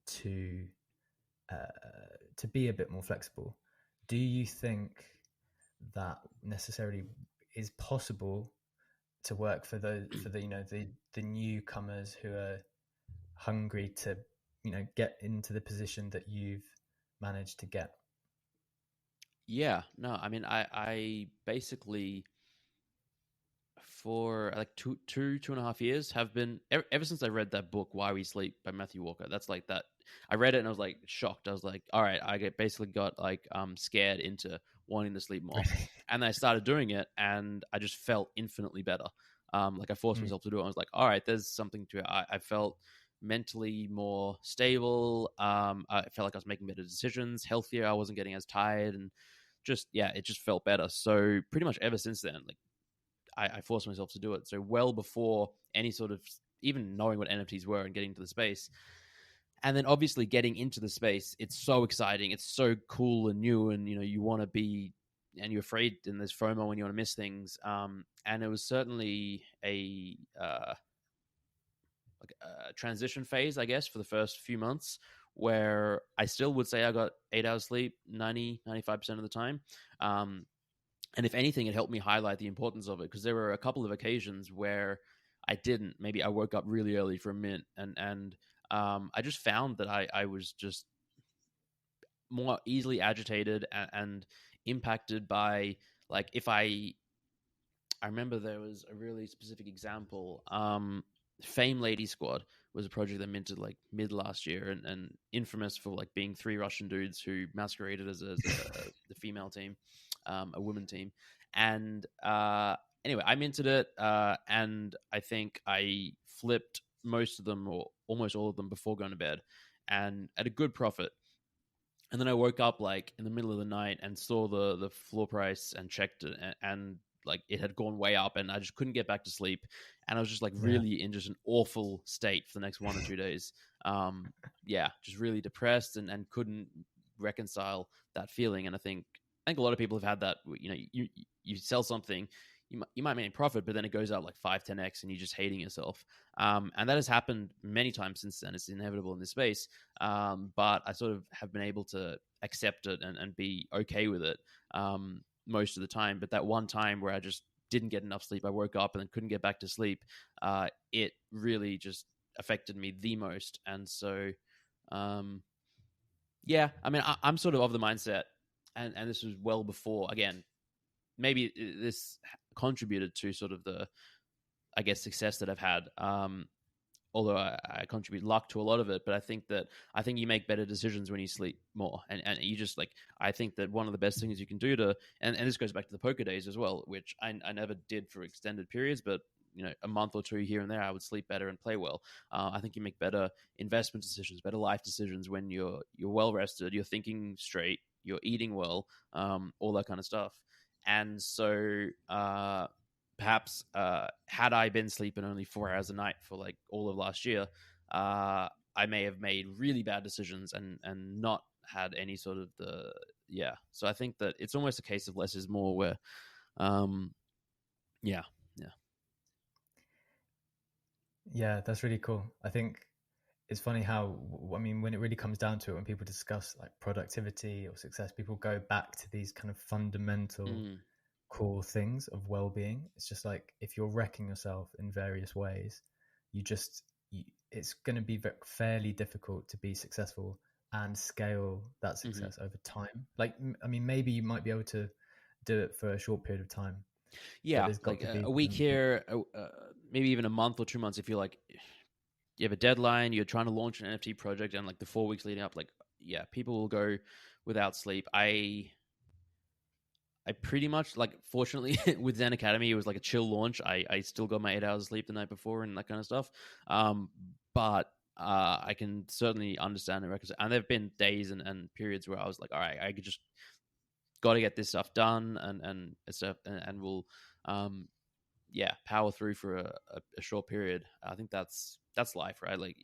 to be a bit more flexible. Do you think that necessarily is possible to work for the the newcomers who are hungry to get into the position that you've managed to get? Yeah, no, I mean, I basically for like two and a half years have been ever since I read that book Why We Sleep by Matthew Walker. That's like that. I read it and I was like shocked. I was like, all right, basically got like scared into wanting to sleep more, Really? and then I started doing it, and I just felt infinitely better. Like I forced Mm. myself to do it. I was like, all right, there's something to it. I felt mentally more stable. I felt like I was making better decisions, healthier. I wasn't getting as tired, and just it just felt better. So pretty much ever since then, like I forced myself to do it. So well before any sort of even knowing what NFTs were and getting into the space. And then obviously getting into the space, it's so exciting. It's so cool and new, and you want to be, and you're afraid, and there's FOMO when you want to miss things. And it was certainly like a transition phase, I guess, for the first few months, where I still would say I got 8 hours sleep 95% of the time. And if anything, it helped me highlight the importance of it, because there were a couple of occasions where I didn't. Maybe I woke up really early for a minute, and I just found that I was just more easily agitated and impacted by, like, if I remember there was a really specific example. Fame Lady Squad was a project that minted like mid last year, and infamous for like being three Russian dudes who masqueraded as the female team, a women team. And anyway, I minted it, and I think I flipped most of them or almost all of them before going to bed, and at a good profit. And then I woke up like in the middle of the night and saw the floor price and checked it, and like it had gone way up, and I just couldn't get back to sleep, and I was just like Yeah. really in just an awful state for the next 1 or 2 days. Just really depressed, and couldn't reconcile that feeling. And I think a lot of people have had that. You sell something, you might make a profit, but then it goes out like 5-10x, and you're just hating yourself. And that has happened many times since then. It's inevitable in this space. But I sort of have been able to accept it and be okay with it most of the time. But that one time where I just didn't get enough sleep, I woke up and then couldn't get back to sleep. It really just affected me the most. And so, I mean, I'm sort of the mindset, and this was well before, again, maybe this contributed to sort of the, I guess, success that I've had. although I contribute luck to a lot of it, but I think you make better decisions when you sleep more, and you just like, I think that one of the best things you can do to, and this goes back to the poker days as well, which I never did for extended periods, but a month or two here and there, I would sleep better and play well. I think you make better investment decisions, better life decisions when you're well rested, you're thinking straight, you're eating well, all that kind of stuff. And so perhaps had I been sleeping only 4 hours a night for like all of last year, I may have made really bad decisions and not had any sort of the yeah. So I think that it's almost a case of less is more, where yeah, yeah. Yeah, that's really cool. I think it's funny how, I mean, when it really comes down to it, when people discuss like productivity or success, people go back to these kind of fundamental core things of well-being. It's just like, if you're wrecking yourself in various ways, it's going to be fairly difficult to be successful and scale that success over time. Like, I mean, maybe you might be able to do it for a short period of time, but Yeah, there's got like to be a week here, maybe even a month or 2 months. If you're like, you have a deadline, you're trying to launch an NFT project, and like the 4 weeks leading up, like, yeah, people will go without sleep. I pretty much, like, fortunately with Zen Academy, it was like a chill launch. I still got my 8 hours of sleep the night before and that kind of stuff. But I can certainly understand the records. And there have been days and periods where I was like, all right, I could just got to get this stuff done and stuff, and we'll yeah, power through for a short period. I think that's life, right? Like,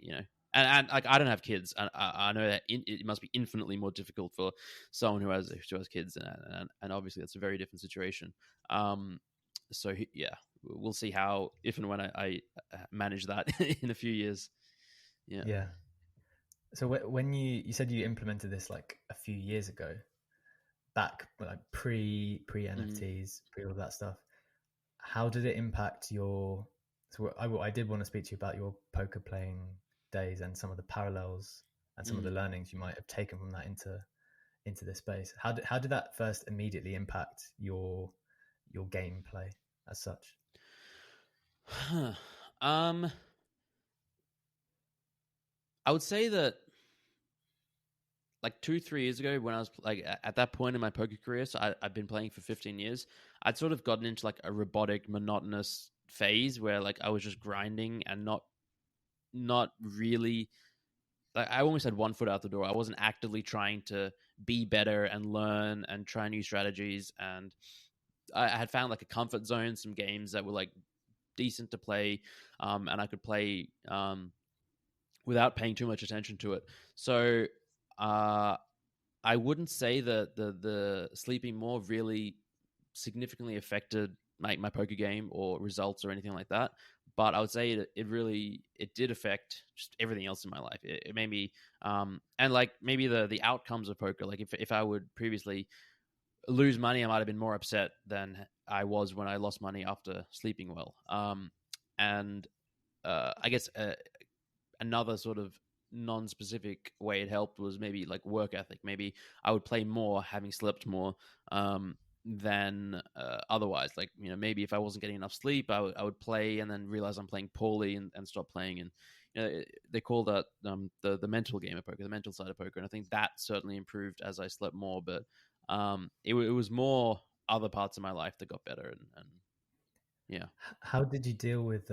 and like, I don't have kids, and I know that it must be infinitely more difficult for someone who has kids, and obviously that's a very different situation. So yeah, we'll see how, if and when I manage that in a few years. Yeah. Yeah. So when you said you implemented this like a few years ago, back like pre NFTs, pre all that stuff, how did it impact your? So I did want to speak to you about your poker playing days and some of the parallels and some of the learnings you might have taken from that into this space. How did that first immediately impact your gameplay as such? Huh. I would say that, like 2-3 years ago, when I was like at that point in my poker career, so I've been playing for 15 years, I'd sort of gotten into like a robotic, monotonous phase where like I was just grinding and not really, like, I almost had one foot out the door. I wasn't actively trying to be better and learn and try new strategies. And I had found like a comfort zone, some games that were like decent to play, and I could play without paying too much attention to it. So I wouldn't say that the sleeping more really significantly affected my poker game or results or anything like that. But I would say it did affect just everything else in my life. It made me and like maybe the outcomes of poker. Like if I would previously lose money, I might have been more upset than I was when I lost money after sleeping well. And I guess another sort of non-specific way it helped was maybe like work ethic. Maybe I would play more having slept more than otherwise. Like, maybe if I wasn't getting enough sleep, I would play and then realize I'm playing poorly and stop playing. And they call that the mental game of poker, the mental side of poker. And I think that certainly improved as I slept more. But it was more other parts of my life that got better. And yeah. How did you deal with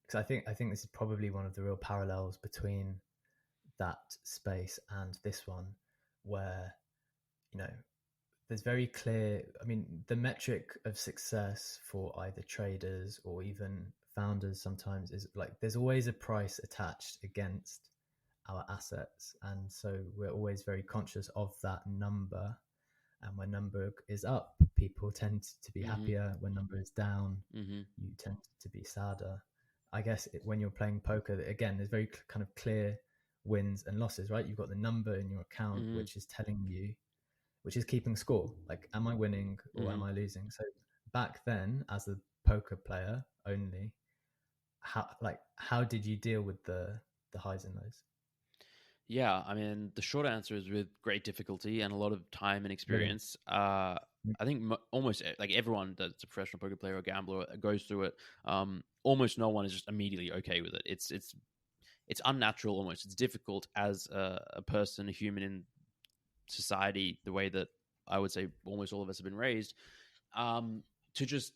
because I think this is probably one of the real parallels between that space and this one, where you know there's very clear, I mean, the metric of success for either traders or even founders sometimes is like there's always a price attached against our assets, and so we're always very conscious of that number. And when number is up, people tend to be happier. When number is down, you tend to be sadder. I guess when you're playing poker, again, there's very kind of clear wins and losses, right? You've got the number in your account, which is telling you, which is keeping score. Like, am I winning or am I losing? So back then, as a poker player only, how did you deal with the highs and lows? Yeah, I mean, the short answer is with great difficulty and a lot of time and Really? experience. I think almost like everyone that's a professional poker player or gambler goes through it. Almost no one is just immediately okay with it. It's unnatural almost. It's difficult as a person, a human in society, the way that I would say almost all of us have been raised, to just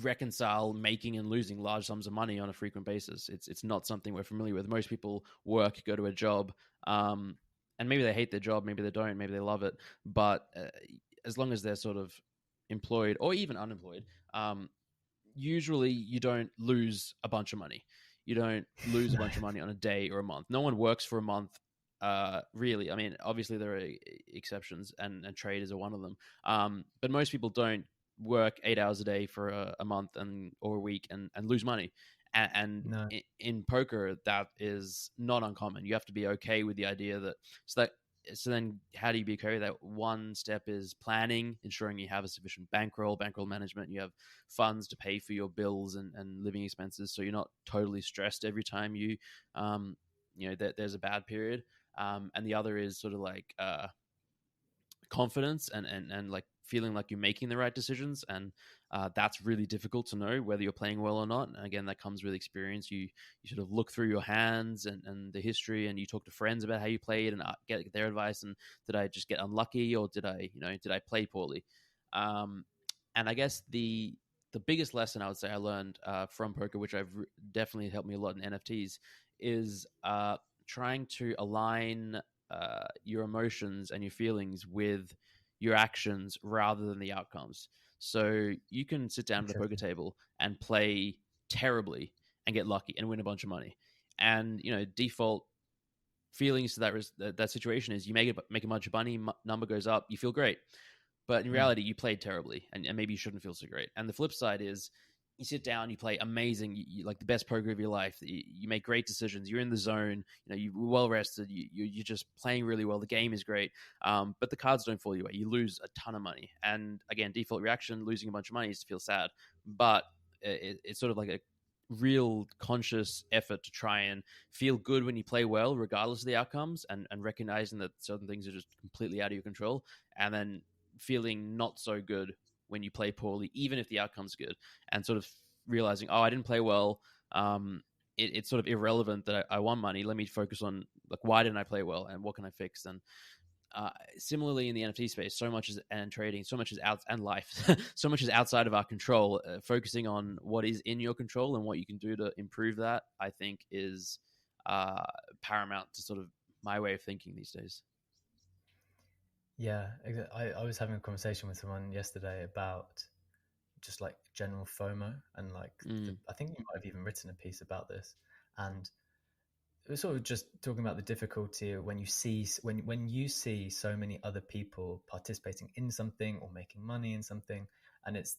reconcile making and losing large sums of money on a frequent basis. It's not something we're familiar with. Most people work, go to a job, and maybe they hate their job, maybe they don't, maybe they love it. But as long as they're sort of employed or even unemployed, usually you don't lose a bunch of money. You don't lose a bunch of money on a day or a month. No one works for a month. Really, I mean, obviously there are exceptions, and traders are one of them. But most people don't work 8 hours a day for a month or a week and lose money. And No. in poker, that is not uncommon. You have to be okay with the idea that so then how do you be okay with that? One step is planning, ensuring you have a sufficient bankroll management. You have funds to pay for your bills and living expenses, so you're not totally stressed every time there's a bad period. And the other is sort of like confidence and like feeling like you're making the right decisions, and that's really difficult to know whether you're playing well or not. And again, that comes with experience. You sort of look through your hands and the history, and you talk to friends about how you played and get their advice. And did I just get unlucky, or did I play poorly? And I guess the biggest lesson I would say I learned from poker, which I've definitely helped me a lot in NFTs, is trying to align your emotions and your feelings with your actions rather than the outcomes. So you can sit down at a poker table and play terribly and get lucky and win a bunch of money. And default feelings to that situation is you make a bunch of money, number goes up, you feel great. But in reality, you played terribly, and maybe you shouldn't feel so great. And the flip side is you sit down, you play amazing, you like the best poker of your life. You make great decisions. You're in the zone. You're well rested. You're just playing really well. The game is great, but the cards don't fall your way. You lose a ton of money. And again, default reaction, losing a bunch of money, is to feel sad. But it's sort of like a real conscious effort to try and feel good when you play well, regardless of the outcomes, and recognizing that certain things are just completely out of your control, and then feeling not so good when you play poorly, even if the outcome's good, and sort of realizing, oh, I didn't play well. It's sort of irrelevant that I won money. Let me focus on like, why didn't I play well, and what can I fix? And similarly in the NFT space, so much is, and trading, so much is out, and life, so much is outside of our control. Focusing on what is in your control and what you can do to improve that, I think, is paramount to sort of my way of thinking these days. Yeah, I was having a conversation with someone yesterday about just like general FOMO, and like I think you might have even written a piece about this, and it was sort of just talking about the difficulty when you see so many other people participating in something or making money in something, and it's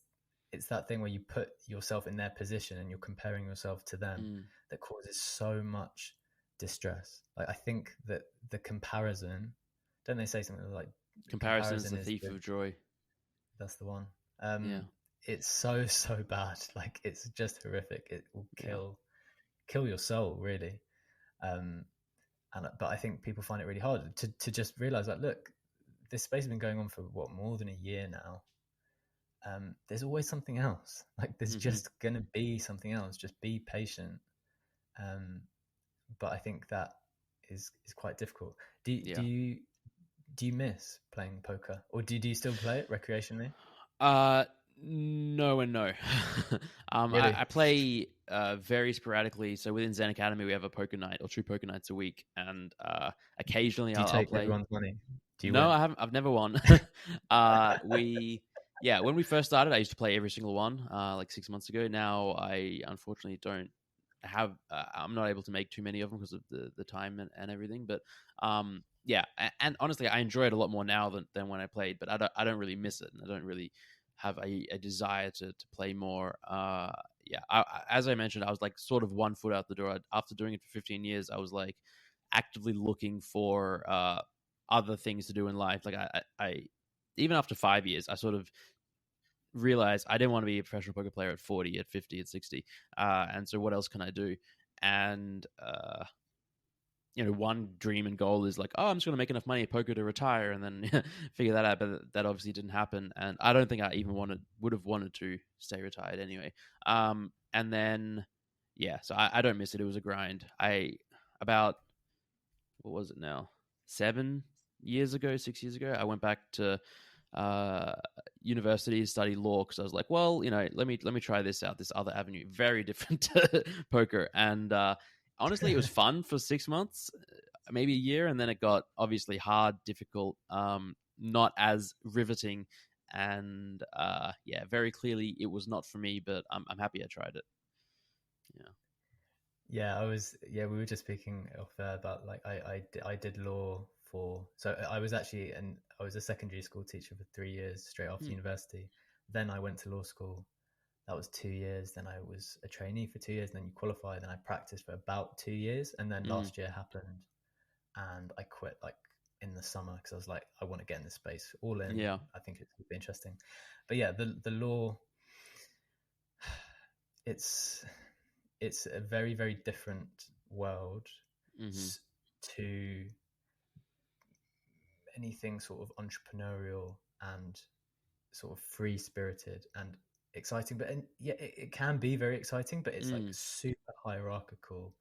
that thing where you put yourself in their position and you're comparing yourself to them, that causes so much distress. Like, I think that the comparison, don't they say something like comparison is the thief of joy? That's the one. Yeah. It's so bad. Like, it's just horrific. It will kill your soul, really. But I think people find it really hard to just realize that, look, this space has been going on for more than a year now. There's always something else. Like, there's just gonna be something else. Just be patient. But I think that is quite difficult. Do you miss playing poker, or do you still play it recreationally? No and no. Really? I play very sporadically. So within Zen Academy, we have a poker night or 2 poker nights a week, and occasionally I'll play. Everyone's money? Do you No, win? I haven't. I've never won. When we first started, I used to play every single one, like 6 months ago. Now I unfortunately don't have. I'm not able to make too many of them because of the time and everything. But and honestly, I enjoy it a lot more now than when I played. But I don't really miss it, and I don't really have a desire to play more. As I mentioned, I was like sort of 1 foot out the door. After doing it for 15 years, I was like actively looking for other things to do in life. Like I even after 5 years, I sort of realized I didn't want to be a professional poker player at 40, at 50, at 60. And so what else can I do? And one dream and goal is like, oh, I'm just going to make enough money at poker to retire and then figure that out. But that obviously didn't happen. And I don't think I even would have wanted to stay retired anyway. And then, yeah, so I don't miss it. It was a grind. About, what was it now? 6 years ago, I went back to university to study law because I was like, well, let me try this out, this other avenue, very different to poker. And honestly, it was fun for 6 months, maybe a year, and then it got obviously hard, difficult, not as riveting, and yeah, very clearly it was not for me. But I'm happy I tried it. Yeah. Yeah, we were just speaking off there about like I did law so I was actually I was a secondary school teacher for 3 years straight after university. Then I went to law school. That was 2 years. Then I was a trainee for 2 years. And then you qualify. Then I practiced for about 2 years. And then last year happened, and I quit like in the summer because I was like, I want to get in this space all in. Yeah. I think it's be interesting. But yeah, the law, it's a very, very different world to anything sort of entrepreneurial and sort of free spirited and exciting. But yeah, it can be very exciting, but it's like super hierarchical,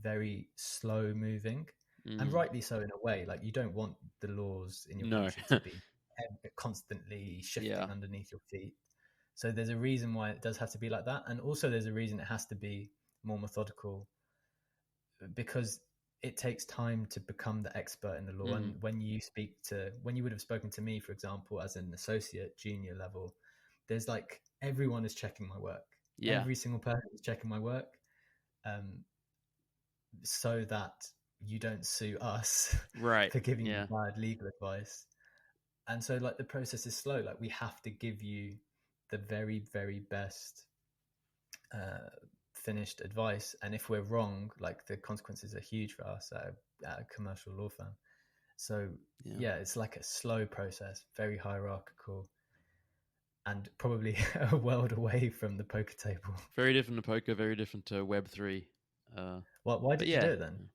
very slow moving, and rightly so in a way. Like, you don't want the laws in your country to be constantly shifting underneath your feet. So there's a reason why it does have to be like that, and also there's a reason it has to be more methodical, because it takes time to become the expert in the law. And when you would have spoken to me, for example, as an associate, junior level, there's like, everyone is checking my work. Yeah. Every single person is checking my work, so that you don't sue us for giving you bad legal advice. And so like the process is slow. Like, we have to give you the very, very best finished advice, and if we're wrong, like, the consequences are huge for us at a commercial law firm. So yeah, it's like a slow process, very hierarchical, and probably a world away from the poker table. Very different to poker, very different to Web3. Why did you do it then?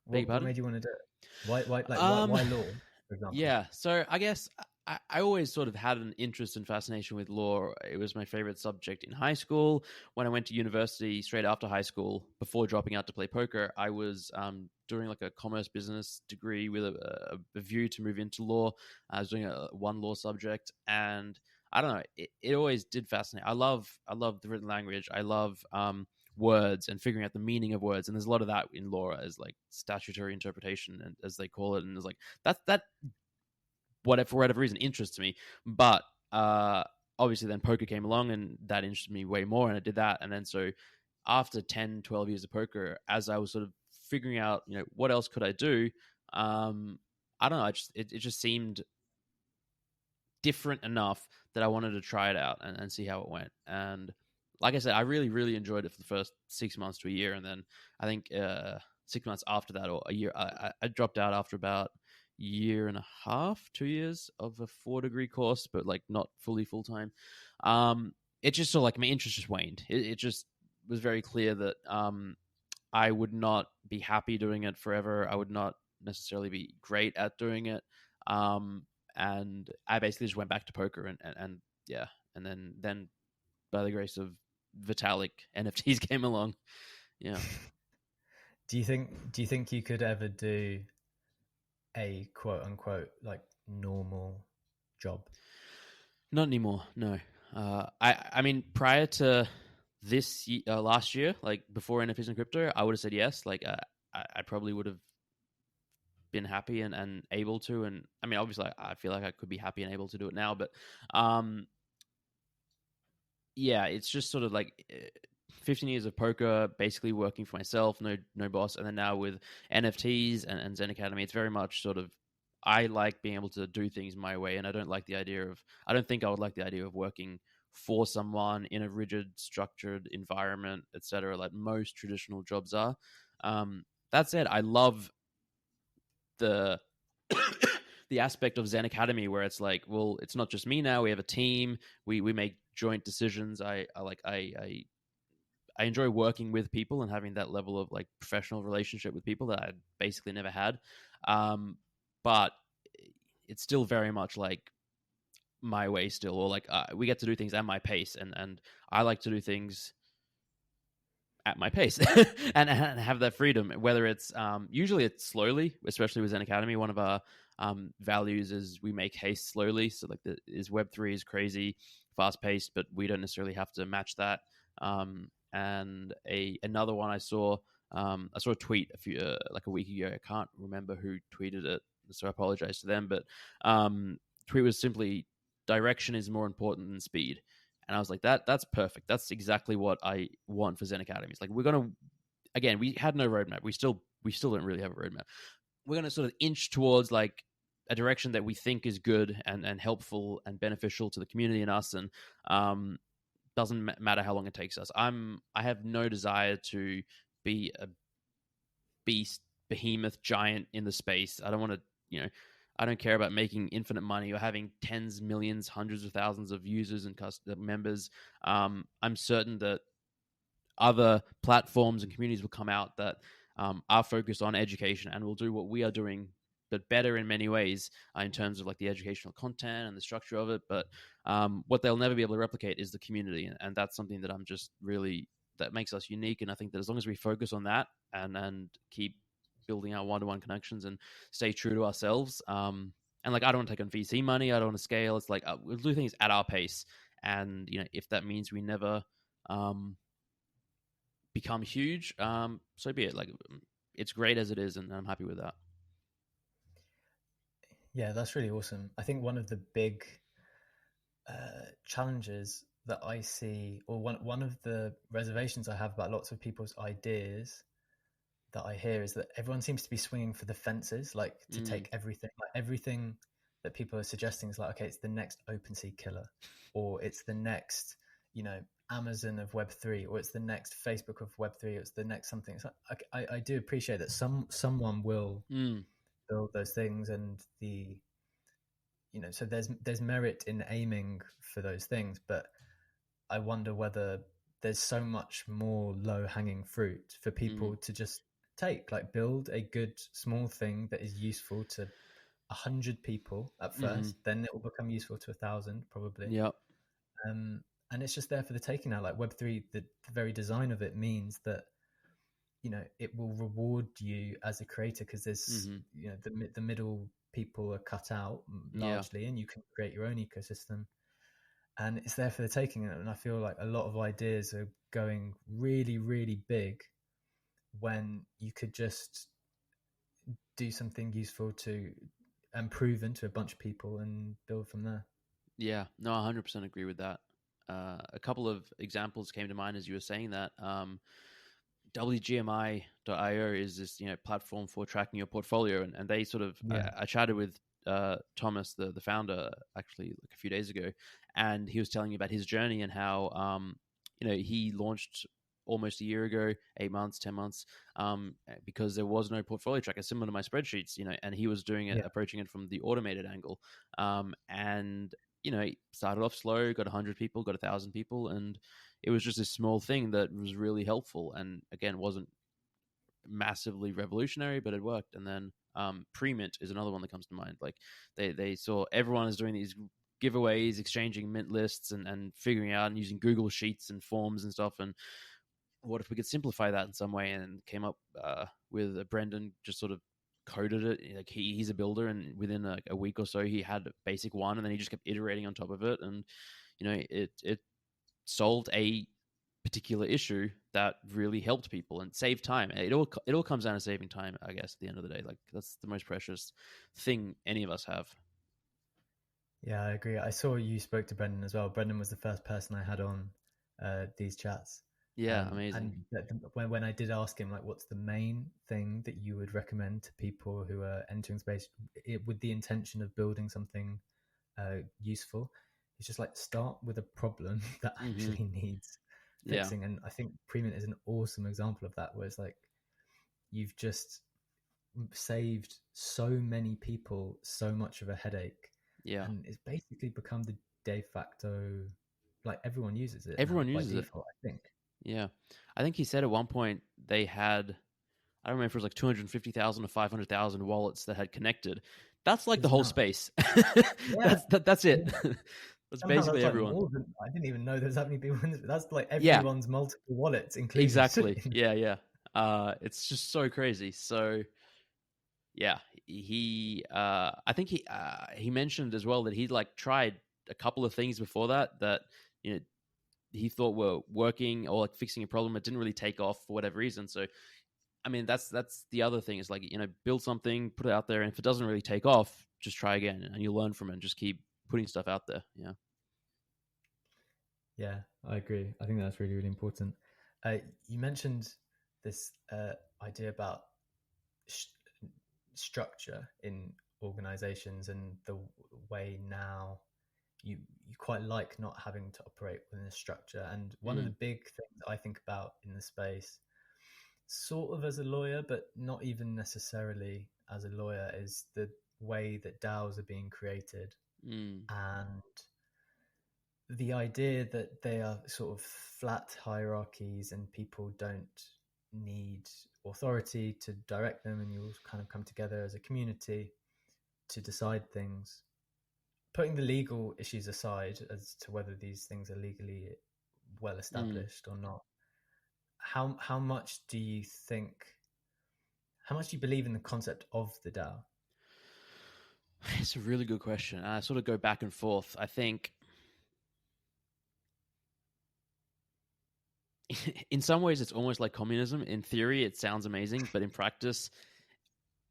What made you want to do it? Why law, for example? Yeah, so I guess I always sort of had an interest and fascination with law. It was my favorite subject in high school. When I went to university, straight after high school, before dropping out to play poker, I was doing like a commerce business degree with a view to move into law. I was doing one law subject, and I don't know, it always did fascinate. I love the written language. I love words and figuring out the meaning of words, and there's a lot of that in law as like statutory interpretation, and as they call it, and it's like that for whatever reason interests me. But obviously then poker came along, and that interested me way more, and I did that. And then so after 10-12 years of poker, as I was sort of figuring out, what else could I do, I don't know, it just seemed different enough that I wanted to try it out and see how it went. And like I said, I really, really enjoyed it for the first 6 months to a year. And then I think 6 months after that, or a year, I dropped out after about year and a half, 2 years of a 4-degree course, but like not fully full time. It just sort of like my interest just waned. It just was very clear that I would not be happy doing it forever. I would not necessarily be great at doing it. And I basically just went back to poker, and yeah, and then by the grace of Vitalik, NFTs came along. Yeah. Do you think you could ever do a quote unquote like normal job? Not anymore. No. I mean, prior to this last year, like before NFTs and crypto, I would have said yes. Like I probably would have been happy and able to. And I mean, obviously, I feel like I could be happy and able to do it now. But yeah, it's just sort of like 15 years of poker, basically working for myself, no boss, and then now with NFTs and Zen Academy, it's very much sort of, I like being able to do things my way, and I don't think I would like the idea of working for someone in a rigid, structured environment, etc., like most traditional jobs are. That said, I love the the aspect of Zen Academy where it's like, well, it's not just me now. We have a team. We make joint decisions. I I enjoy working with people and having that level of like professional relationship with people that I basically never had. But it's still very much like my way still, or like we get to do things at my pace, and I like to do things at my pace and have that freedom. Whether it's usually it's slowly, especially with Zen Academy. One of our values is we make haste slowly. So like is Web3 is crazy, fast paced, but we don't necessarily have to match that. And another one I saw a tweet like a week ago. I can't remember who tweeted it, so I apologize to them. But tweet was simply direction is more important than speed. And I was like, that's perfect. That's exactly what I want for Zen Academy. It's like we're gonna again, we had no roadmap. We still don't really have a roadmap. We're gonna sort of inch towards like a direction that we think is good and helpful and beneficial to the community and us. And doesn't matter how long it takes us. I have no desire to be a beast, behemoth, giant in the space. I don't want to, I don't care about making infinite money or having tens, millions, hundreds of thousands of users and members. I'm certain that other platforms and communities will come out that are focused on education and will do what we are doing, but better in many ways in terms of like the educational content and the structure of it. But what they'll never be able to replicate is the community, and that's something that I'm just really that makes us unique. And I think that as long as we focus on that and keep building our one-to-one connections and stay true to ourselves, and like I don't want to take on VC money, I don't want to scale. It's like we'll do things at our pace, and if that means we never become huge, so be it. Like it's great as it is, and I'm happy with that. Yeah, that's really awesome. I think one of the big challenges that I see, or one of the reservations I have about lots of people's ideas that I hear, is that everyone seems to be swinging for the fences, like to take everything, like everything that people are suggesting is like, okay, it's the next OpenSea killer, or it's the next, Amazon of Web3, or it's the next Facebook of Web3, or it's the next something. So I do appreciate that someone will build those things, and so there's merit in aiming for those things, but I wonder whether there's so much more low hanging fruit for people to just take, like build a good small thing that is useful to 100 people at first, then it will become useful to 1,000 probably. Yep. And it's just there for the taking now. Like Web3, the very design of it means that it will reward you as a creator, because there's the middle people are cut out largely, and you can create your own ecosystem, and it's there for the taking. And I feel like a lot of ideas are going really, really big when you could just do something useful to and proven to a bunch of people and build from there. Yeah, no, 100% agree with that. A couple of examples came to mind as you were saying that. WGMI.io is this platform for tracking your portfolio, and they sort of I chatted with Thomas, the founder, actually like a few days ago, and he was telling me about his journey and how he launched almost a year ago, 8 months, 10 months, because there was no portfolio tracker similar to my spreadsheets, and he was doing it, approaching it from the automated angle, and he started off slow, got 100 people, got 1,000 people, and it was just a small thing that was really helpful, and again, wasn't massively revolutionary, but it worked. And then pre-mint is another one that comes to mind. Like they saw everyone is doing these giveaways, exchanging mint lists, and figuring out and using Google Sheets and forms and stuff. And what if we could simplify that in some way? And came up with Brendan, just sort of coded it. Like he's a builder, and within a week or so, he had a basic one, and then he just kept iterating on top of it. And it solved a particular issue that really helped people and saved time. It all comes down to saving time, I guess, at the end of the day. Like that's the most precious thing any of us have. Yeah, I agree. I saw you spoke to Brendan as well. Brendan was the first person I had on these chats. Yeah, amazing. And when I did ask him, like, what's the main thing that you would recommend to people who are entering space with the intention of building something useful, it's just like start with a problem that actually needs fixing. Yeah. And I think Premint is an awesome example of that, where it's like you've just saved so many people so much of a headache. Yeah, and it's basically become the de facto, like everyone uses it. Everyone uses it. Default, I think. Yeah. I think he said at one point they had, I don't remember if it was like 250,000 or 500,000 wallets that had connected. That's like the It's whole nuts. space. Yeah. That's it. Yeah. That's Somehow basically that's like everyone. more than I didn't even know there's that many people. That's like Yeah, everyone's multiple wallets included. exactly. Yeah, yeah. It's just so crazy. So yeah, I think he mentioned as well that he'd like tried a couple of things before that you know he thought were working or like fixing a problem. It didn't really take off for whatever reason. So I mean, that's the other thing is like, build something, put it out there, and if it doesn't really take off, just try again, and you'll learn from it. And just keep putting stuff out there. Yeah. Yeah, I agree. I think that's really, really important. You mentioned this idea about sh- structure in organizations and the way now you quite like not having to operate within a structure. And one of the Mm, big things I think about in the space, sort of as a lawyer, but not even necessarily as a lawyer, is the way that DAOs are being created mm, and the idea that they are sort of flat hierarchies and people don't need authority to direct them, and you all kind of come together as a community to decide things. Putting the legal issues aside as to whether these things are legally well mm. established or not, how much do you think? How much do you believe in the concept of the DAO? It's a really good question. I sort of go back and forth. I think in some ways it's almost like communism. In theory, it sounds amazing, but in practice,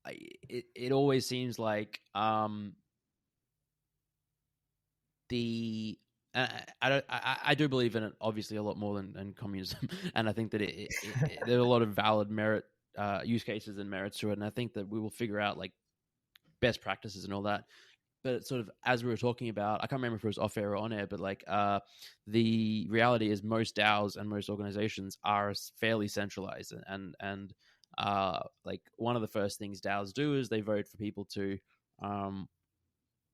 it always seems like the I do believe in it obviously a lot more than communism, and I think that there are a lot of valid merit use cases and merits to it, and I think that we will figure out like best practices and all that. But sort of as we were talking about, I can't remember if it was off air or on air, but like the reality is most DAOs and most organizations are fairly centralized, and like one of the first things DAOs do is they vote for people to um,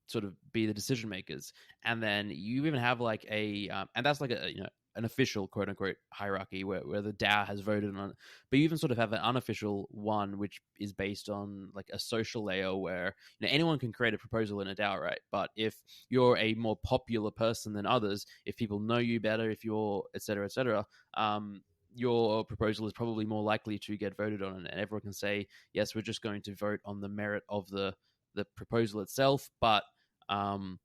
sort of be the decision makers, and then you even have like and that's like a an official quote unquote hierarchy where the DAO has voted on it. But you even sort of have an unofficial one which is based on like a social layer where anyone can create a proposal in a DAO, right? But if you're a more popular person than others, if people know you better, if you're et cetera, your proposal is probably more likely to get voted on, and everyone can say yes, we're just going to vote on the merit of the proposal itself. But um,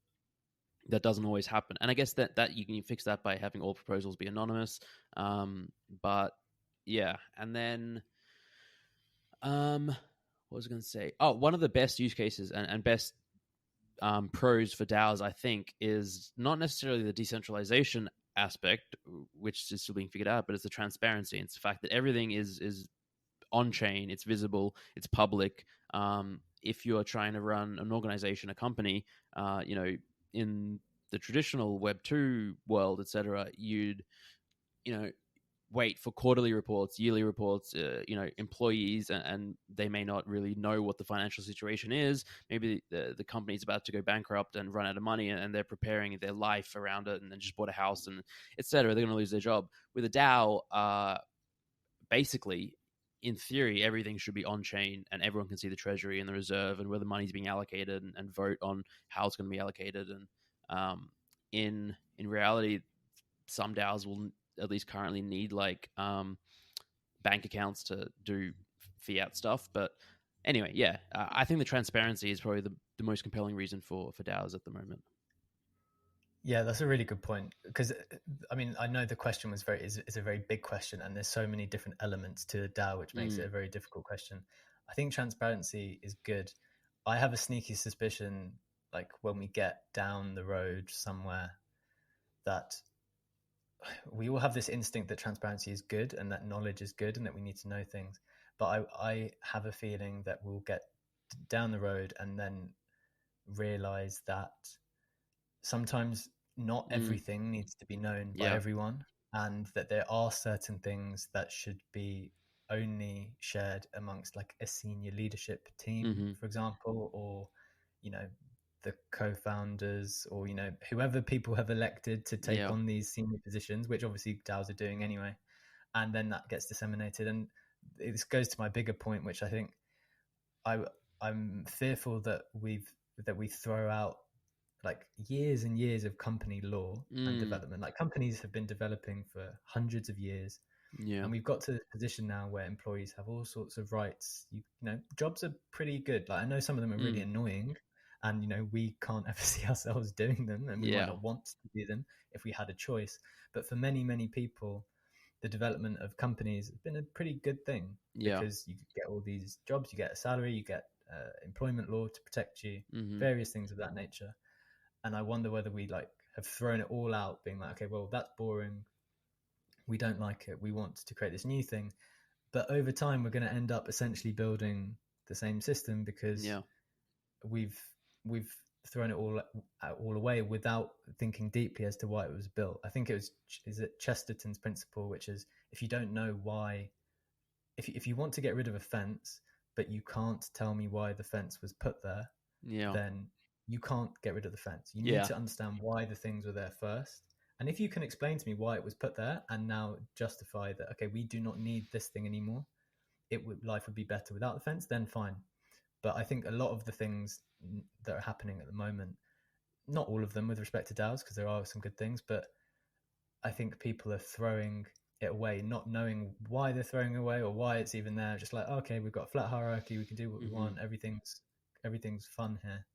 that doesn't always happen, and I guess that you can fix that by having all proposals be anonymous. But yeah, and then what was I going to say? Oh, one of the best use cases and best pros for DAOs, I think, is not necessarily the decentralization aspect, which is still being figured out, but it's the transparency. It's the fact that everything is on chain, it's visible, it's public. If you're trying to run an organization, a company, in the traditional Web 2 world, etc., you'd you know wait for quarterly reports, yearly reports, employees, and they may not really know what the financial situation is. Maybe the company's about to go bankrupt and run out of money, and they're preparing their life around it, and then just bought a house and etc. They're going to lose their job. With a DAO, basically, in theory, everything should be on chain and everyone can see the treasury and the reserve and where the money's being allocated, and vote on how it's going to be allocated. And in reality, some DAOs will at least currently need like bank accounts to do fiat stuff. But anyway, yeah, I think the transparency is probably the most compelling reason for DAOs at the moment. Yeah, that's a really good point because I mean I know the question was is a very big question, and there's so many different elements to a DAO which makes it Mm, a very difficult question. I think transparency is good. I have a sneaky suspicion, like when we get down the road somewhere, that we all have this instinct that transparency is good and that knowledge is good and that we need to know things. But I have a feeling that we'll get down the road and then realize that sometimes not mm, everything needs to be known by yeah. everyone, and that there are certain things that should be only shared amongst like a senior leadership team, Mm-hmm. for example, or you know the co-founders, or whoever people have elected to take Yeah. on these senior positions, which obviously DAOs are doing anyway. and then that gets disseminated. And this goes to my bigger point, which I think I'm fearful that we throw out like years and years of company law and development. Like companies have been developing for hundreds of years, Yeah. and we've got to the position now where employees have all sorts of rights. You know, jobs are pretty good. Like I know some of them are really annoying, and you know we can't ever see ourselves doing them, and we might not want to do them if we had a choice. But for many people, the development of companies has been a pretty good thing, because you get all these jobs, you get a salary, you get employment law to protect you, various things of that nature. And I wonder whether we like have thrown it all out, being like, okay, well, that's boring, we don't like it, we want to create this new thing. But over time we're going to end up essentially building the same system, because we've thrown it all away without thinking deeply as to why it was built. I think is it Chesterton's principle, which is if you don't know why, if you want to get rid of a fence but you can't tell me why the fence was put there, then you can't get rid of the fence. You need to understand why the things were there first. And if you can explain to me why it was put there and now justify that, okay, we do not need this thing anymore, life would be better without the fence, then fine. But I think a lot of the things that are happening at the moment, not all of them with respect to DAOs, because there are some good things, but I think people are throwing it away, not knowing why they're throwing it away or why it's even there. Just like, okay, we've got a flat hierarchy, we can do what we want, everything's fun here.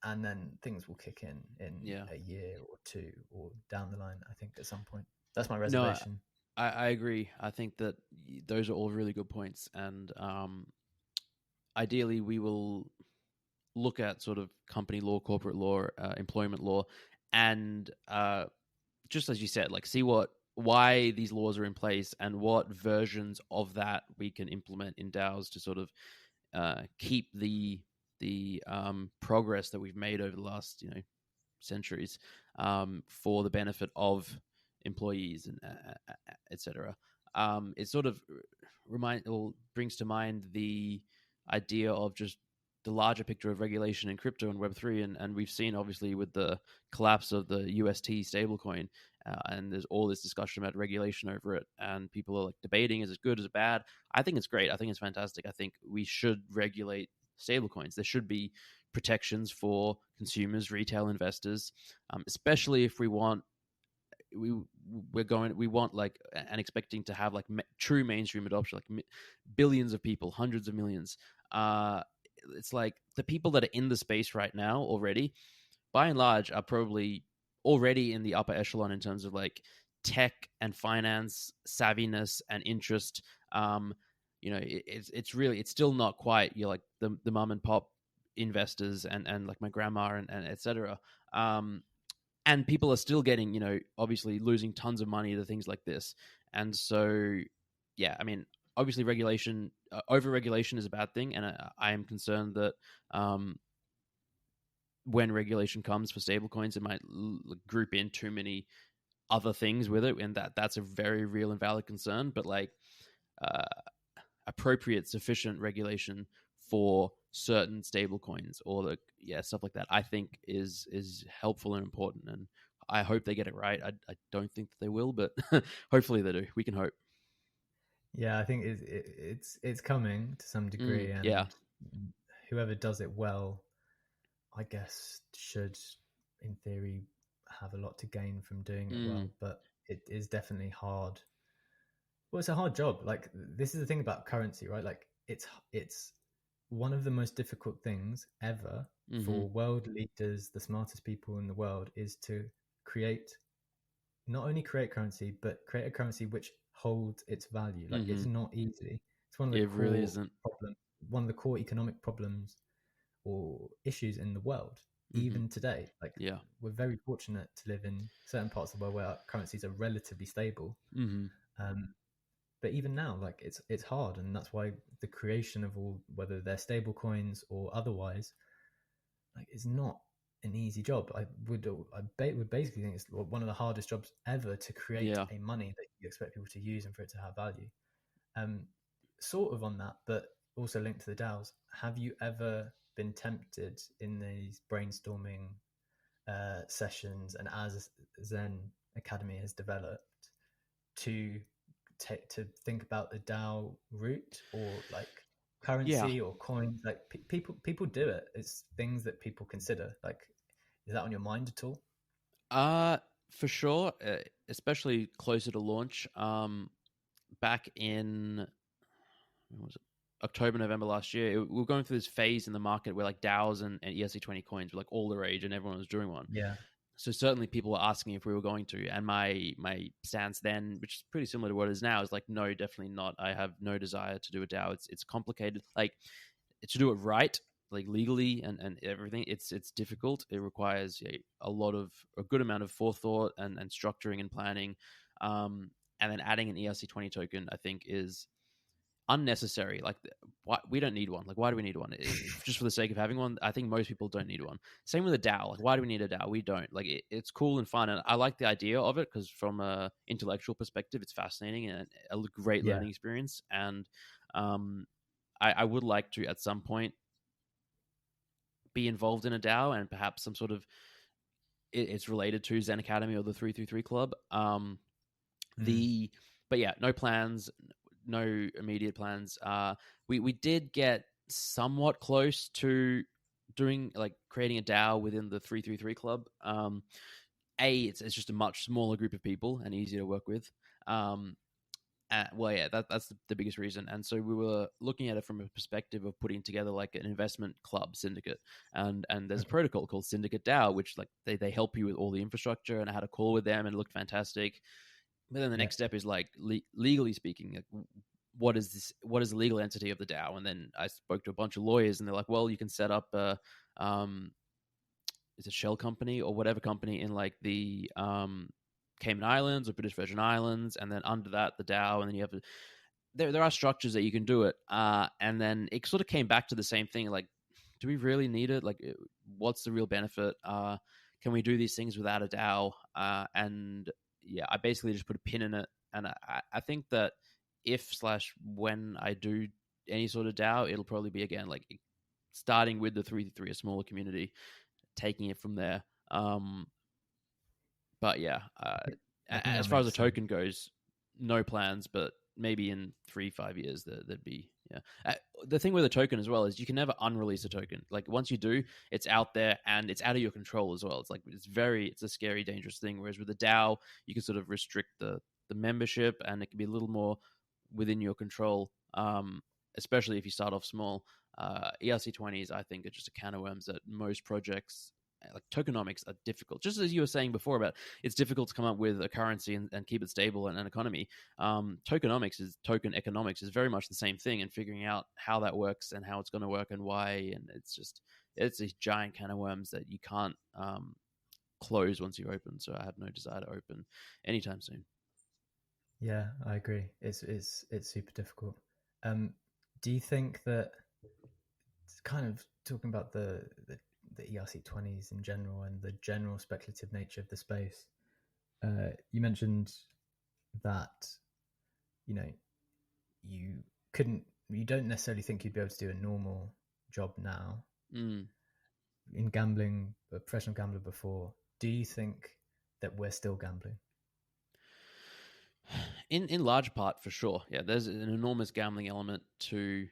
And then things will kick in a year or two or down the line, I think, at some point. That's my reservation. No, I agree. I think that those are all really good points. And ideally, we will look at sort of company law, corporate law, employment law, and just as you said, like see why these laws are in place and what versions of that we can implement in DAOs to sort of keep the progress that we've made over the last centuries for the benefit of employees and etc. It sort of brings to mind the idea of just the larger picture of regulation in crypto and Web3, and we've seen obviously with the collapse of the UST stablecoin, and there's all this discussion about regulation over it, and people are like debating, is it good, is it bad? I think it's great. I think it's fantastic. I think we should regulate stablecoins. There should be protections for consumers, retail investors, especially if we want like and expecting to have like true mainstream adoption, like billions of people, hundreds of millions. It's like the people that are in the space right now already, by and large, are probably already in the upper echelon in terms of like tech and finance savviness and interest. It's still not quite like the mom and pop investors and like my grandma and etc. And people are still getting, obviously losing tons of money to things like this. And so, yeah, I mean, obviously regulation, over-regulation is a bad thing. And I am concerned that when regulation comes for stablecoins, it might group in too many other things with it. And that's a very real and valid concern. But like appropriate, sufficient regulation for certain stable coins or stuff like that, I think is helpful and important, and I hope they get it right. I don't think that they will, but hopefully they do. We can hope. Yeah, I think it's coming to some degree, and whoever does it well, I guess, should in theory have a lot to gain from doing it well. But it is definitely hard. Well, it's a hard job. Like, this is the thing about currency, right? Like, it's one of the most difficult things ever for world leaders, the smartest people in the world, is to not only create currency, but create a currency which holds its value. Like, it's not easy. It's one of the really isn't. problems, one of the core economic problems or issues in the world, even today. Like, we're very fortunate to live in certain parts of the world where our currencies are relatively stable. But even now, like, it's hard, and that's why the creation of all, whether they're stable coins or otherwise, like, is not an easy job. I would basically think it's one of the hardest jobs ever to create a money that you expect people to use and for it to have value. Sort of on that, but also linked to the DAOs. Have you ever been tempted in these brainstorming sessions, and as Zen Academy has developed, to to think about the DAO route, or like Yeah. currency or coins? Like people do it. It's things that people consider. Like, is that on your mind at all? For sure, especially closer to launch. Back in, when was it? October, November last year, we were going through this phase in the market where like DAOs and ERC20 coins were like all the rage and everyone was doing one. Yeah. So certainly people were asking if we were going to, and my stance then, which is pretty similar to what it is now, is like, no, definitely not. I have no desire to do a DAO. It's complicated. Like, to do it right, like legally and everything, it's difficult. It requires a good amount of forethought and structuring and planning. And then adding an ERC20 token, I think, is unnecessary. Like, why we don't need one. Like, why do we need one? Just for the sake of having one? I think most people don't need one. Same with a DAO. Like, why do we need a DAO? We don't. Like, it's cool and fun, and I like the idea of it because from a intellectual perspective, it's fascinating and a great Yeah. learning experience. And I would like to at some point be involved in a DAO and perhaps some sort of it's related to Zen Academy or the 333 Club. But yeah, no plans, no immediate plans. We did get somewhat close to doing like creating a DAO within the 333 Club. It's just a much smaller group of people and easier to work with. Well, yeah, that's the biggest reason. And so we were looking at it from a perspective of putting together like an investment club syndicate. And there's a protocol called Syndicate DAO, which like they help you with all the infrastructure. And I had a call with them and it looked fantastic. But then the next step is like legally speaking, like, what is this? What is the legal entity of the DAO? And then I spoke to a bunch of lawyers, and they're like, well, you can set up a is it shell company or whatever company in like the Cayman Islands or British Virgin Islands, and then under that the DAO, and then you have to. There are structures that you can do it, and then it sort of came back to the same thing. Like, do we really need it? Like, what's the real benefit? Can we do these things without a DAO? And yeah, I basically just put a pin in it, and I think that if/when I do any sort of DAO, it'll probably be again like starting with the 333, a smaller community, taking it from there. But yeah, as far as the token goes, no plans, but maybe in 3-5 years there'd be the thing with a token as well is you can never unrelease a token. Like, once you do, it's out there and it's out of your control as well. It's like it's a scary, dangerous thing. Whereas with a DAO, you can sort of restrict the membership, and it can be a little more within your control, especially if you start off small. ERC20s, I think, are just a can of worms that most projects, like tokenomics, are difficult. Just as you were saying before about it's difficult to come up with a currency and keep it stable and an economy. Token economics is very much the same thing, and figuring out how that works and how it's going to work and why. And it's these giant can of worms that you can't close once you open. So I have no desire to open anytime soon. Yeah, I agree. It's super difficult. Do you think that, kind of talking about the ERC20s in general and the general speculative nature of the space, you mentioned that you don't necessarily think you'd be able to do a normal job now in gambling, a professional gambler before. Do you think that we're still gambling? In large part, for sure. Yeah, there's an enormous gambling element to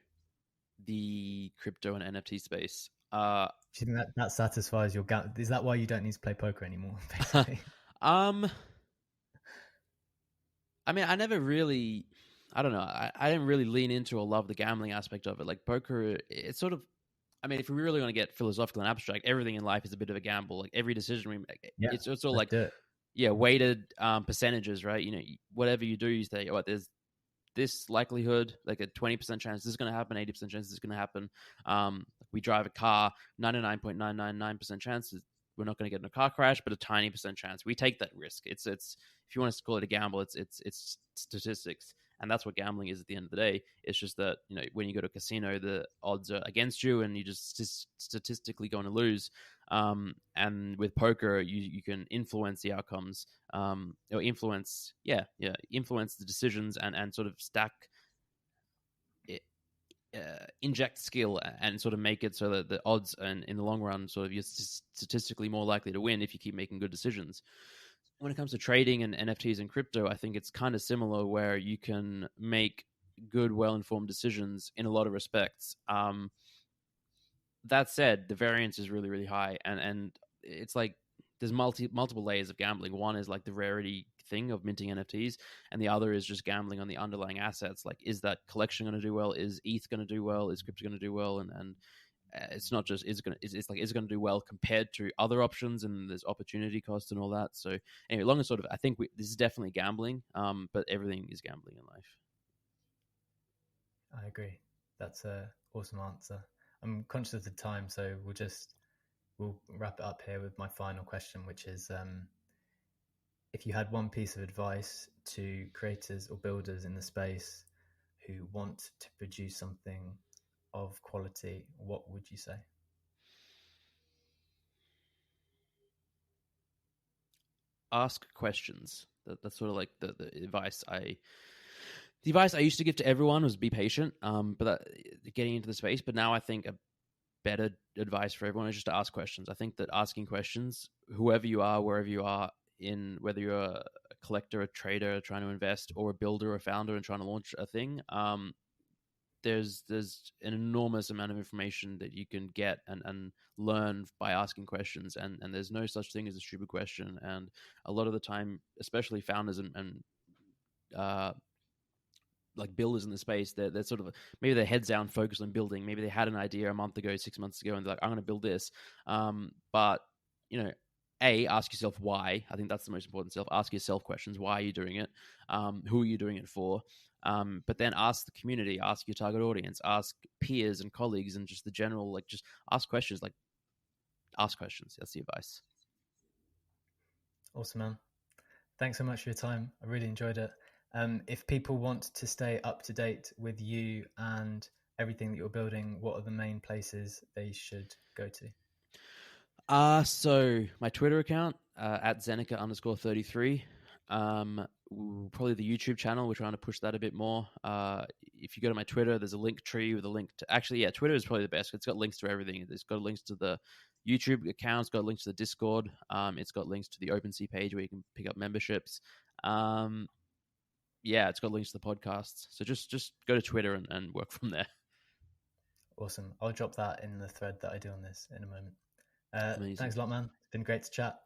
the crypto and NFT space. Do you think that satisfies your is that why you don't need to play poker anymore, basically? I mean, I never really, I don't know, I didn't really lean into or love the gambling aspect of it. Like, poker, it's sort of, I mean, if we really want to get philosophical and abstract, everything in life is a bit of a gamble. Like, every decision we make, it's all like, weighted percentages, right? Whatever you do, you say, there's this likelihood, like a 20% chance this is going to happen, 80% chance this is going to happen. We drive a car, 99.999% chances we're not going to get in a car crash, but a tiny percent chance we take that risk. It's if you want to call it a gamble, it's statistics, and that's what gambling is at the end of the day. It's just that when you go to a casino, the odds are against you, and you just statistically going to lose. And with poker, you can influence the outcomes, or influence the decisions, and sort of stack inject skill and sort of make it so that the odds and in the long run, sort of, you're statistically more likely to win if you keep making good decisions. when it comes to trading and NFTs and crypto, I think it's kind of similar where you can make good, well-informed decisions in a lot of respects. That said, the variance is really, really high, and it's like there's multiple layers of gambling. One is like the rarity thing of minting NFTs, and the other is just gambling on the underlying assets. Like, is that collection going to do well? Is ETH going to do well? Is crypto going to do well? And it's not just is it going to do well compared to other options, and there's opportunity cost and all that. So anyway, long and sort of, I think this is definitely gambling, but everything is gambling in life. I agree. That's a awesome answer. I'm conscious of the time, so we'll wrap it up here with my final question, which is if you had one piece of advice to creators or builders in the space who want to produce something of quality, what would you say? Ask questions. That's sort of like the advice I used to give to everyone was be patient. Getting into the space, but now I think a better advice for everyone is just to ask questions. I think that asking questions, whoever you are, wherever you are, in whether you're a collector, a trader trying to invest, or a builder, a founder, and trying to launch a thing, there's an enormous amount of information that you can get and learn by asking questions, and there's no such thing as a stupid question. And a lot of the time, especially founders and like builders in the space, they're sort of maybe their heads down focused on building. Maybe they had an idea a month ago, 6 months ago, and they're like, I'm going to build this. But you know, ask yourself why. I think that's the most important stuff. Ask yourself questions. Why are you doing it? Who are you doing it for? But then ask the community, ask your target audience, ask peers and colleagues, and just the general, like, just ask questions. Like, ask questions. That's the advice. Awesome, man. Thanks so much for your time. I really enjoyed it. If people want to stay up to date with you and everything that you're building, what are the main places they should go to? So my Twitter account at Zeneca _33. Probably the YouTube channel. We're trying to push that a bit more. If you go to my Twitter, there's a link tree with a link to Twitter is probably the best. It's got links to everything. It's got links to the YouTube account. It's got links to the Discord. It's got links to the OpenSea page where you can pick up memberships. It's got links to the podcasts. So just go to Twitter and work from there. Awesome. I'll drop that in the thread that I do on this in a moment. Amazing. Thanks a lot, man. It's been great to chat.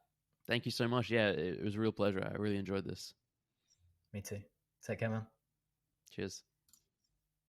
Thank you so much. Yeah, it was a real pleasure. I really enjoyed this. Me too. Take care, man. Cheers.